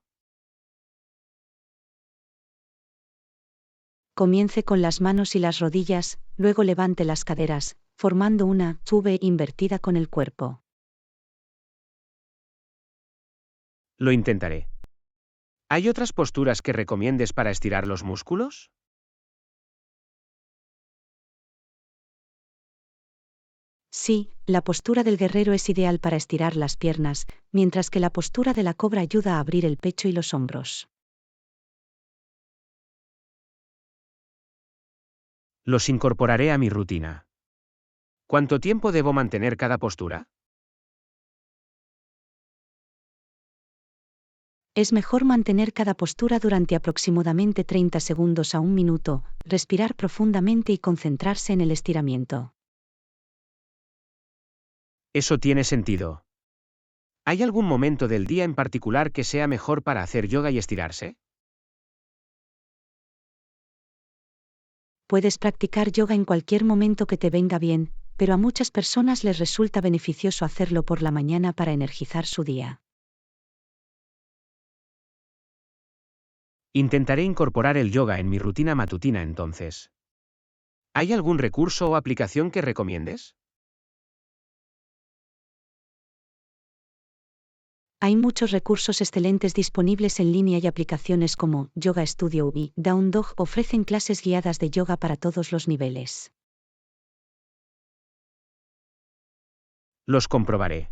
Comience con las manos y las rodillas, luego levante las caderas, formando una V invertida con el cuerpo. Lo intentaré. ¿Hay otras posturas que recomiendes para estirar los músculos? Sí, la postura del guerrero es ideal para estirar las piernas, mientras que la postura de la cobra ayuda a abrir el pecho y los hombros. Los incorporaré a mi rutina. ¿Cuánto tiempo debo mantener cada postura? Es mejor mantener cada postura durante aproximadamente 30 segundos a un minuto, respirar profundamente y concentrarse en el estiramiento. Eso tiene sentido. ¿Hay algún momento del día en particular que sea mejor para hacer yoga y estirarse? Puedes practicar yoga en cualquier momento que te venga bien, pero a muchas personas les resulta beneficioso hacerlo por la mañana para energizar su día. Intentaré incorporar el yoga en mi rutina matutina entonces. ¿Hay algún recurso o aplicación que recomiendes? Hay muchos recursos excelentes disponibles en línea y aplicaciones como Yoga Studio y Down Dog ofrecen clases guiadas de yoga para todos los niveles. Los comprobaré.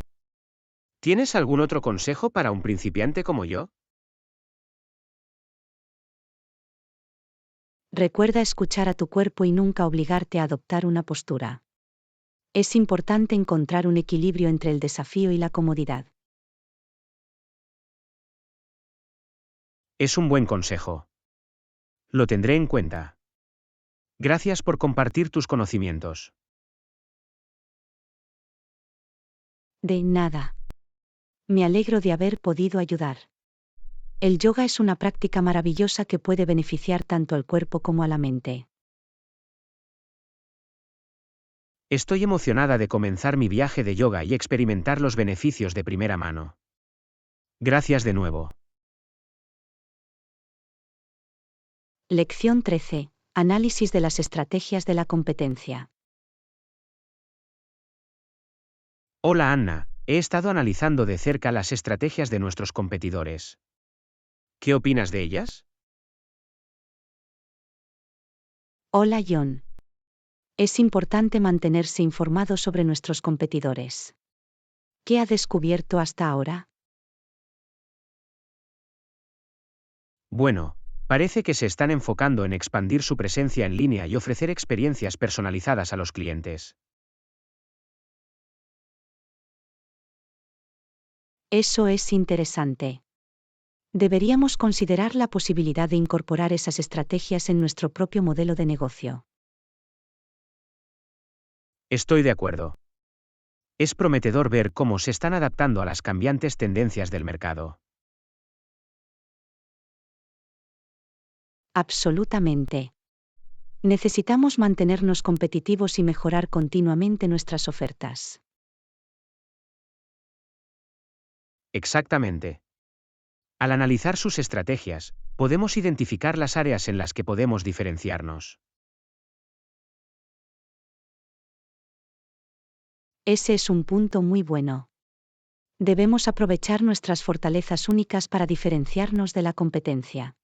¿Tienes algún otro consejo para un principiante como yo? Recuerda escuchar a tu cuerpo y nunca obligarte a adoptar una postura. Es importante encontrar un equilibrio entre el desafío y la comodidad. Es un buen consejo. Lo tendré en cuenta. Gracias por compartir tus conocimientos. De nada. Me alegro de haber podido ayudar. El yoga es una práctica maravillosa que puede beneficiar tanto al cuerpo como a la mente. Estoy emocionada de comenzar mi viaje de yoga y experimentar los beneficios de primera mano. Gracias de nuevo. Lección 13. Análisis de las estrategias de la competencia. Hola Anna, he estado analizando de cerca las estrategias de nuestros competidores. ¿Qué opinas de ellas? Hola John. Es importante mantenerse informado sobre nuestros competidores. ¿Qué ha descubierto hasta ahora? Bueno, parece que se están enfocando en expandir su presencia en línea y ofrecer experiencias personalizadas a los clientes. Eso es interesante. Deberíamos considerar la posibilidad de incorporar esas estrategias en nuestro propio modelo de negocio. Estoy de acuerdo. Es prometedor ver cómo se están adaptando a las cambiantes tendencias del mercado. Absolutamente. Necesitamos mantenernos competitivos y mejorar continuamente nuestras ofertas. Exactamente. Al analizar sus estrategias, podemos identificar las áreas en las que podemos diferenciarnos. Ese es un punto muy bueno. Debemos aprovechar nuestras fortalezas únicas para diferenciarnos de la competencia.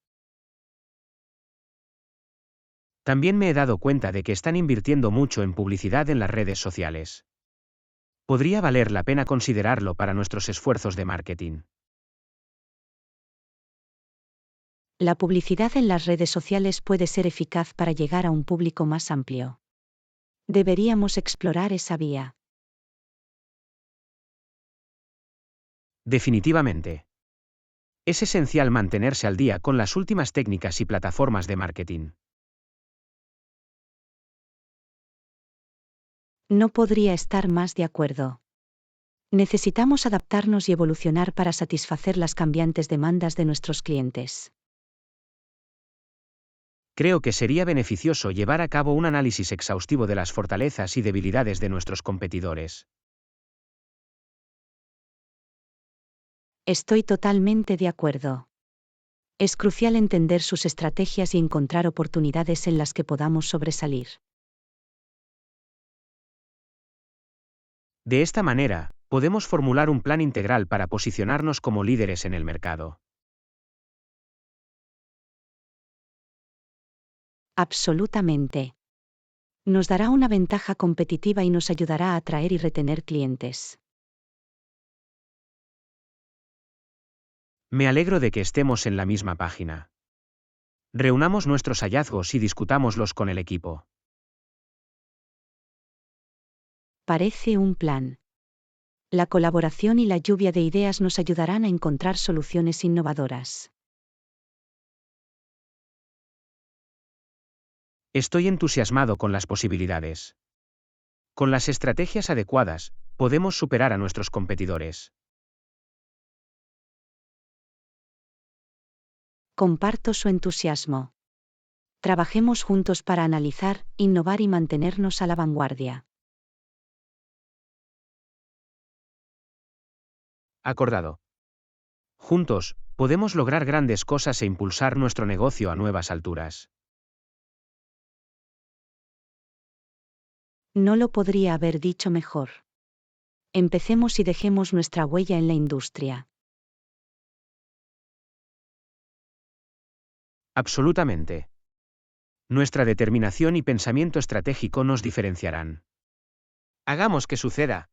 También me he dado cuenta de que están invirtiendo mucho en publicidad en las redes sociales. Podría valer la pena considerarlo para nuestros esfuerzos de marketing. La publicidad en las redes sociales puede ser eficaz para llegar a un público más amplio. Deberíamos explorar esa vía. Definitivamente. Es esencial mantenerse al día con las últimas técnicas y plataformas de marketing. No podría estar más de acuerdo. Necesitamos adaptarnos y evolucionar para satisfacer las cambiantes demandas de nuestros clientes. Creo que sería beneficioso llevar a cabo un análisis exhaustivo de las fortalezas y debilidades de nuestros competidores. Estoy totalmente de acuerdo. Es crucial entender sus estrategias y encontrar oportunidades en las que podamos sobresalir. De esta manera, podemos formular un plan integral para posicionarnos como líderes en el mercado. Absolutamente. Nos dará una ventaja competitiva y nos ayudará a atraer y retener clientes. Me alegro de que estemos en la misma página. Reunamos nuestros hallazgos y discutámoslos con el equipo. Parece un plan. La colaboración y la lluvia de ideas nos ayudarán a encontrar soluciones innovadoras. Estoy entusiasmado con las posibilidades. Con las estrategias adecuadas, podemos superar a nuestros competidores. Comparto su entusiasmo. Trabajemos juntos para analizar, innovar y mantenernos a la vanguardia. Acordado. Juntos, podemos lograr grandes cosas e impulsar nuestro negocio a nuevas alturas. No lo podría haber dicho mejor. Empecemos y dejemos nuestra huella en la industria. Absolutamente. Nuestra determinación y pensamiento estratégico nos diferenciarán. Hagamos que suceda.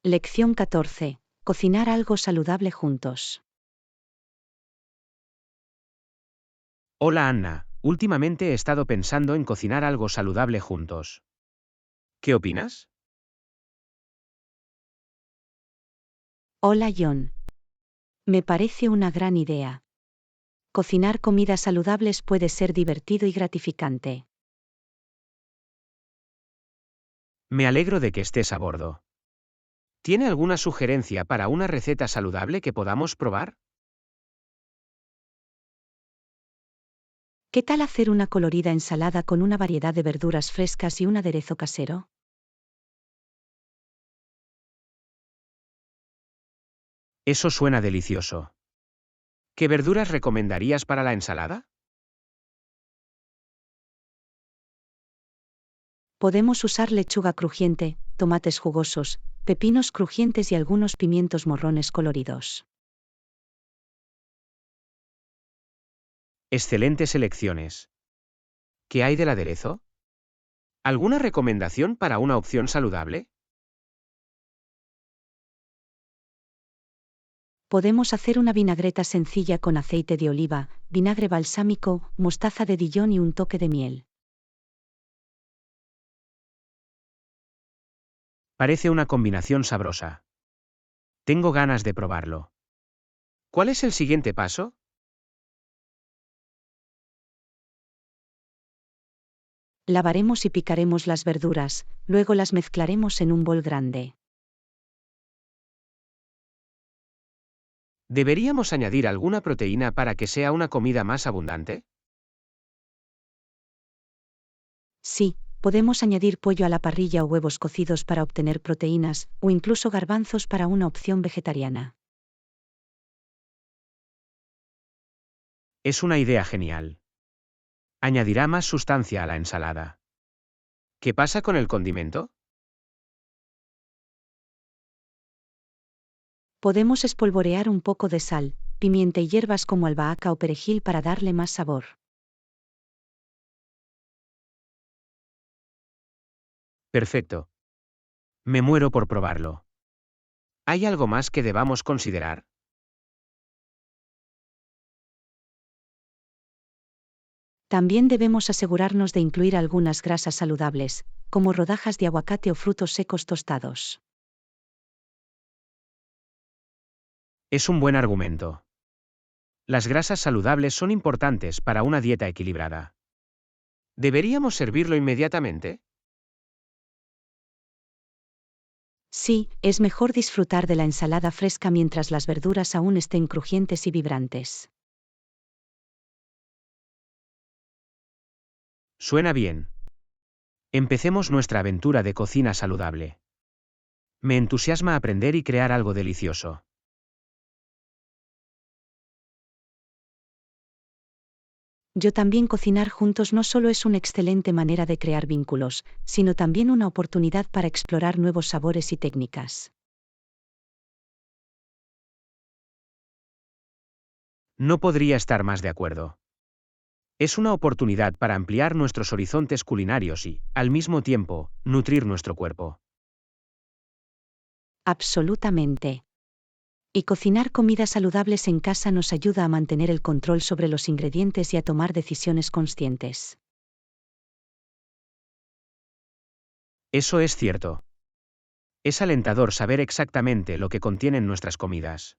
Lección 14. Cocinar algo saludable juntos. Hola Anna, últimamente he estado pensando en cocinar algo saludable juntos. ¿Qué opinas? Hola John. Me parece una gran idea. Cocinar comidas saludables puede ser divertido y gratificante. Me alegro de que estés a bordo. ¿Tiene alguna sugerencia para una receta saludable que podamos probar? ¿Qué tal hacer una colorida ensalada con una variedad de verduras frescas y un aderezo casero? Eso suena delicioso. ¿Qué verduras recomendarías para la ensalada? Podemos usar lechuga crujiente, tomates jugosos, pepinos crujientes y algunos pimientos morrones coloridos. Excelentes elecciones. ¿Qué hay del aderezo? ¿Alguna recomendación para una opción saludable? Podemos hacer una vinagreta sencilla con aceite de oliva, vinagre balsámico, mostaza de Dijon y un toque de miel. Parece una combinación sabrosa. Tengo ganas de probarlo. ¿Cuál es el siguiente paso? Lavaremos y picaremos las verduras, luego las mezclaremos en un bol grande. ¿Deberíamos añadir alguna proteína para que sea una comida más abundante? Sí, podemos añadir pollo a la parrilla o huevos cocidos para obtener proteínas, o incluso garbanzos para una opción vegetariana. Es una idea genial. Añadirá más sustancia a la ensalada. ¿Qué pasa con el condimento? Podemos espolvorear un poco de sal, pimienta y hierbas como albahaca o perejil para darle más sabor. Perfecto. Me muero por probarlo. ¿Hay algo más que debamos considerar? También debemos asegurarnos de incluir algunas grasas saludables, como rodajas de aguacate o frutos secos tostados. Es un buen argumento. Las grasas saludables son importantes para una dieta equilibrada. ¿Deberíamos servirlo inmediatamente? Sí, es mejor disfrutar de la ensalada fresca mientras las verduras aún estén crujientes y vibrantes. Suena bien. Empecemos nuestra aventura de cocina saludable. Me entusiasma aprender y crear algo delicioso. Yo también cocinar juntos no solo es una excelente manera de crear vínculos, sino también una oportunidad para explorar nuevos sabores y técnicas. No podría estar más de acuerdo. Es una oportunidad para ampliar nuestros horizontes culinarios y, al mismo tiempo, nutrir nuestro cuerpo. Absolutamente. Y cocinar comidas saludables en casa nos ayuda a mantener el control sobre los ingredientes y a tomar decisiones conscientes. Eso es cierto. Es alentador saber exactamente lo que contienen nuestras comidas.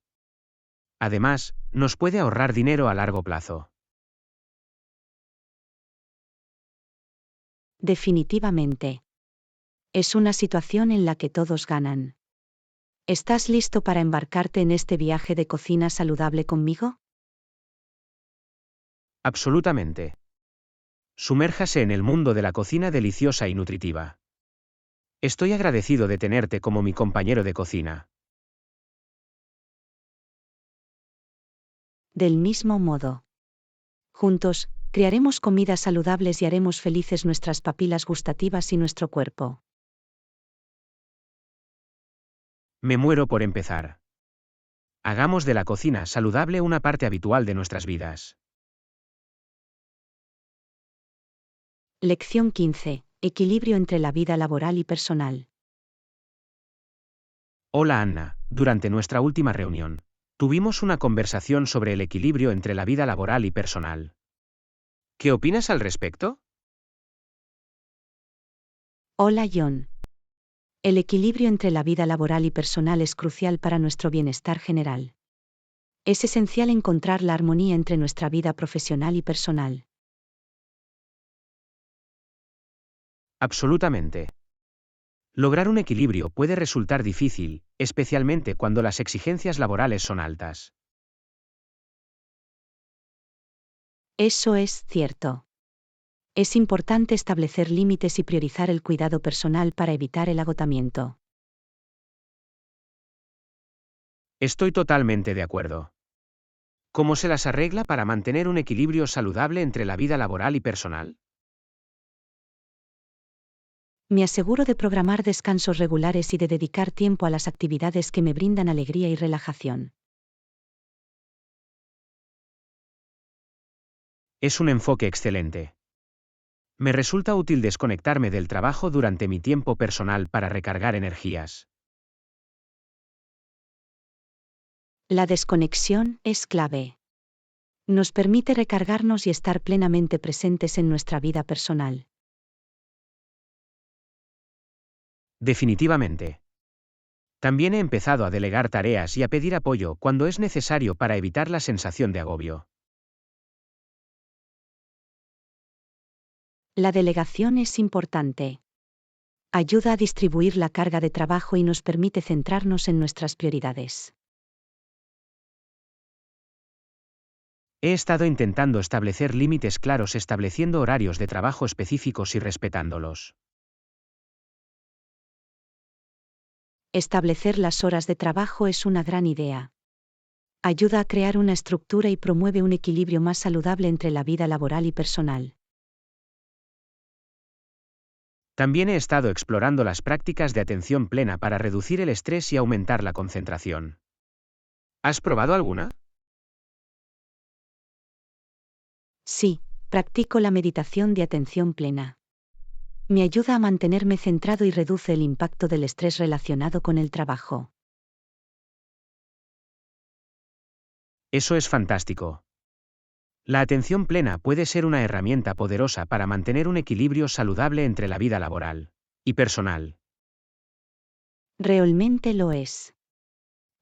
Además, nos puede ahorrar dinero a largo plazo. Definitivamente. Es una situación en la que todos ganan. ¿Estás listo para embarcarte en este viaje de cocina saludable conmigo? Absolutamente. Sumérjase en el mundo de la cocina deliciosa y nutritiva. Estoy agradecido de tenerte como mi compañero de cocina. Del mismo modo. Juntos, crearemos comidas saludables y haremos felices nuestras papilas gustativas y nuestro cuerpo. Me muero por empezar. Hagamos de la cocina saludable una parte habitual de nuestras vidas. Lección 15. Equilibrio entre la vida laboral y personal. Hola Anna, durante nuestra última reunión, tuvimos una conversación sobre el equilibrio entre la vida laboral y personal. ¿Qué opinas al respecto? Hola John. El equilibrio entre la vida laboral y personal es crucial para nuestro bienestar general. Es esencial encontrar la armonía entre nuestra vida profesional y personal. Absolutamente. Lograr un equilibrio puede resultar difícil, especialmente cuando las exigencias laborales son altas. Eso es cierto. Es importante establecer límites y priorizar el cuidado personal para evitar el agotamiento. Estoy totalmente de acuerdo. ¿Cómo se las arregla para mantener un equilibrio saludable entre la vida laboral y personal? Me aseguro de programar descansos regulares y de dedicar tiempo a las actividades que me brindan alegría y relajación. Es un enfoque excelente. Me resulta útil desconectarme del trabajo durante mi tiempo personal para recargar energías. La desconexión es clave. Nos permite recargarnos y estar plenamente presentes en nuestra vida personal. Definitivamente. También he empezado a delegar tareas y a pedir apoyo cuando es necesario para evitar la sensación de agobio. La delegación es importante. Ayuda a distribuir la carga de trabajo y nos permite centrarnos en nuestras prioridades. He estado intentando establecer límites claros estableciendo horarios de trabajo específicos y respetándolos. Establecer las horas de trabajo es una gran idea. Ayuda a crear una estructura y promueve un equilibrio más saludable entre la vida laboral y personal. También he estado explorando las prácticas de atención plena para reducir el estrés y aumentar la concentración. ¿Has probado alguna? Sí, practico la meditación de atención plena. Me ayuda a mantenerme centrado y reduce el impacto del estrés relacionado con el trabajo. Eso es fantástico. La atención plena puede ser una herramienta poderosa para mantener un equilibrio saludable entre la vida laboral y personal. Realmente lo es.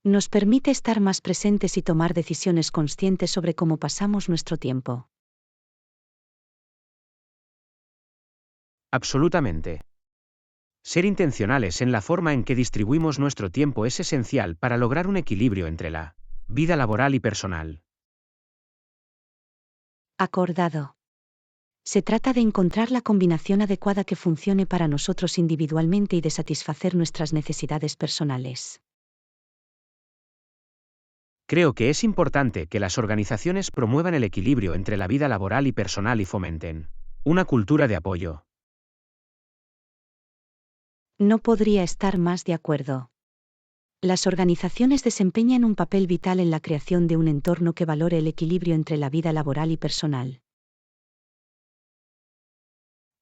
Nos permite estar más presentes y tomar decisiones conscientes sobre cómo pasamos nuestro tiempo. Absolutamente. Ser intencionales en la forma en que distribuimos nuestro tiempo es esencial para lograr un equilibrio entre la vida laboral y personal. Acordado. Se trata de encontrar la combinación adecuada que funcione para nosotros individualmente y de satisfacer nuestras necesidades personales. Creo que es importante que las organizaciones promuevan el equilibrio entre la vida laboral y personal y fomenten una cultura de apoyo. No podría estar más de acuerdo. Las organizaciones desempeñan un papel vital en la creación de un entorno que valore el equilibrio entre la vida laboral y personal.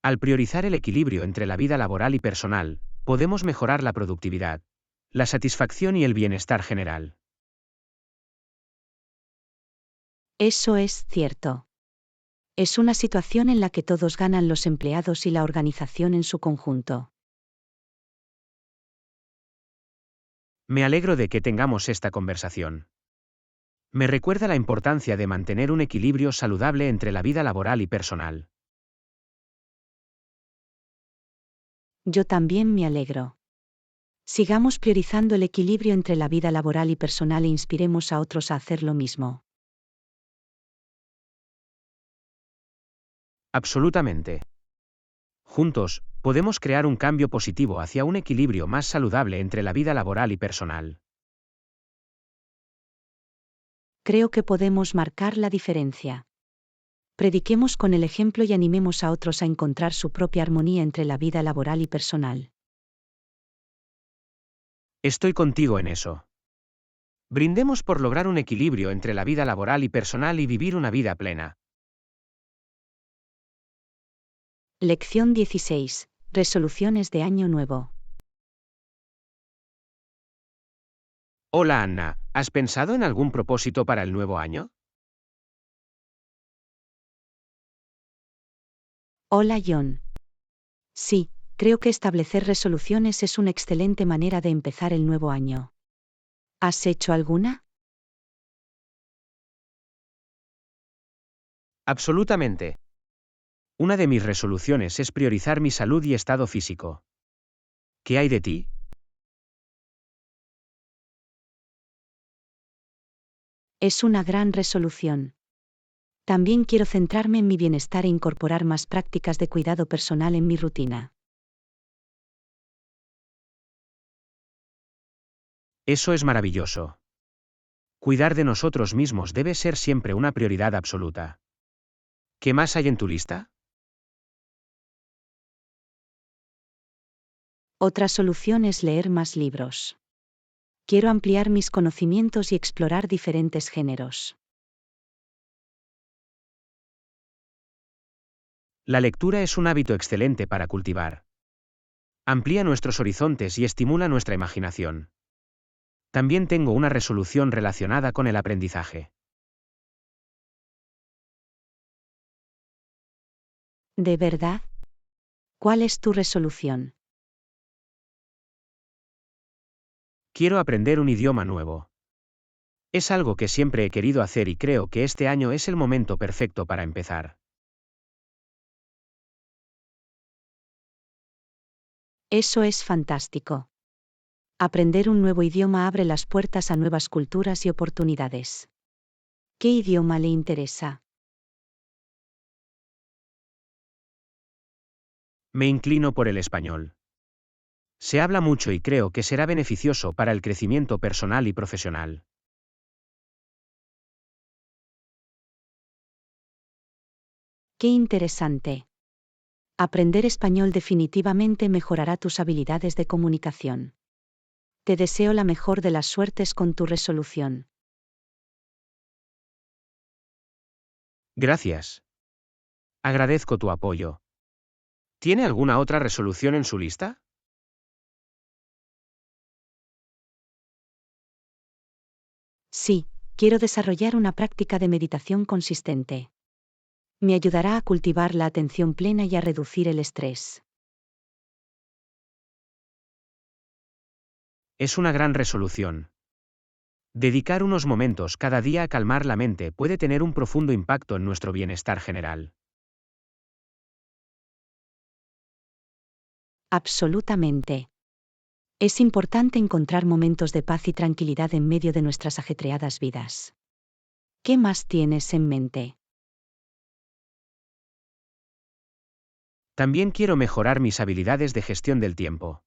Al priorizar el equilibrio entre la vida laboral y personal, podemos mejorar la productividad, la satisfacción y el bienestar general. Eso es cierto. Es una situación en la que todos ganan, los empleados y la organización en su conjunto. Me alegro de que tengamos esta conversación. Me recuerda la importancia de mantener un equilibrio saludable entre la vida laboral y personal. Yo también me alegro. Sigamos priorizando el equilibrio entre la vida laboral y personal e inspiremos a otros a hacer lo mismo. Absolutamente. Juntos, podemos crear un cambio positivo hacia un equilibrio más saludable entre la vida laboral y personal. Creo que podemos marcar la diferencia. Prediquemos con el ejemplo y animemos a otros a encontrar su propia armonía entre la vida laboral y personal. Estoy contigo en eso. Brindemos por lograr un equilibrio entre la vida laboral y personal y vivir una vida plena. Lección 16. Resoluciones de Año Nuevo. Hola Anna, ¿has pensado en algún propósito para el nuevo año? Hola John. Sí, creo que establecer resoluciones es una excelente manera de empezar el nuevo año. ¿Has hecho alguna? Absolutamente. Una de mis resoluciones es priorizar mi salud y estado físico. ¿Qué hay de ti? Es una gran resolución. También quiero centrarme en mi bienestar e incorporar más prácticas de cuidado personal en mi rutina. Eso es maravilloso. Cuidar de nosotros mismos debe ser siempre una prioridad absoluta. ¿Qué más hay en tu lista? Otra solución es leer más libros. Quiero ampliar mis conocimientos y explorar diferentes géneros. La lectura es un hábito excelente para cultivar. Amplía nuestros horizontes y estimula nuestra imaginación. También tengo una resolución relacionada con el aprendizaje. ¿De verdad? ¿Cuál es tu resolución? Quiero aprender un idioma nuevo. Es algo que siempre he querido hacer y creo que este año es el momento perfecto para empezar. Eso es fantástico. Aprender un nuevo idioma abre las puertas a nuevas culturas y oportunidades. ¿Qué idioma le interesa? Me inclino por el español. Se habla mucho y creo que será beneficioso para el crecimiento personal y profesional. Qué interesante. Aprender español definitivamente mejorará tus habilidades de comunicación. Te deseo la mejor de las suertes con tu resolución. Gracias. Agradezco tu apoyo. ¿Tiene alguna otra resolución en su lista? Sí, quiero desarrollar una práctica de meditación consistente. Me ayudará a cultivar la atención plena y a reducir el estrés. Es una gran resolución. Dedicar unos momentos cada día a calmar la mente puede tener un profundo impacto en nuestro bienestar general. Absolutamente. Es importante encontrar momentos de paz y tranquilidad en medio de nuestras ajetreadas vidas. ¿Qué más tienes en mente? También quiero mejorar mis habilidades de gestión del tiempo.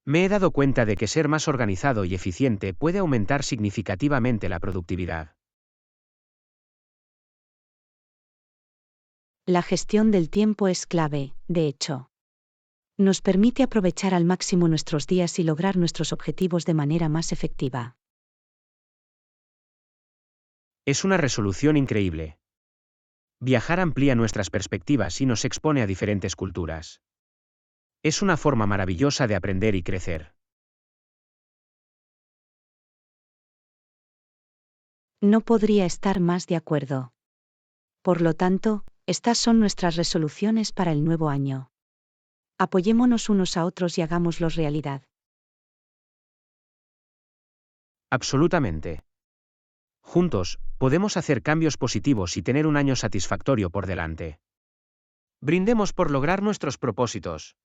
Me he dado cuenta de que ser más organizado y eficiente puede aumentar significativamente la productividad. La gestión del tiempo es clave, de hecho. Nos permite aprovechar al máximo nuestros días y lograr nuestros objetivos de manera más efectiva. Es una resolución increíble. Viajar amplía nuestras perspectivas y nos expone a diferentes culturas. Es una forma maravillosa de aprender y crecer. No podría estar más de acuerdo. Por lo tanto, estas son nuestras resoluciones para el nuevo año. Apoyémonos unos a otros y hagámoslos realidad. Absolutamente. Juntos, podemos hacer cambios positivos y tener un año satisfactorio por delante. Brindemos por lograr nuestros propósitos.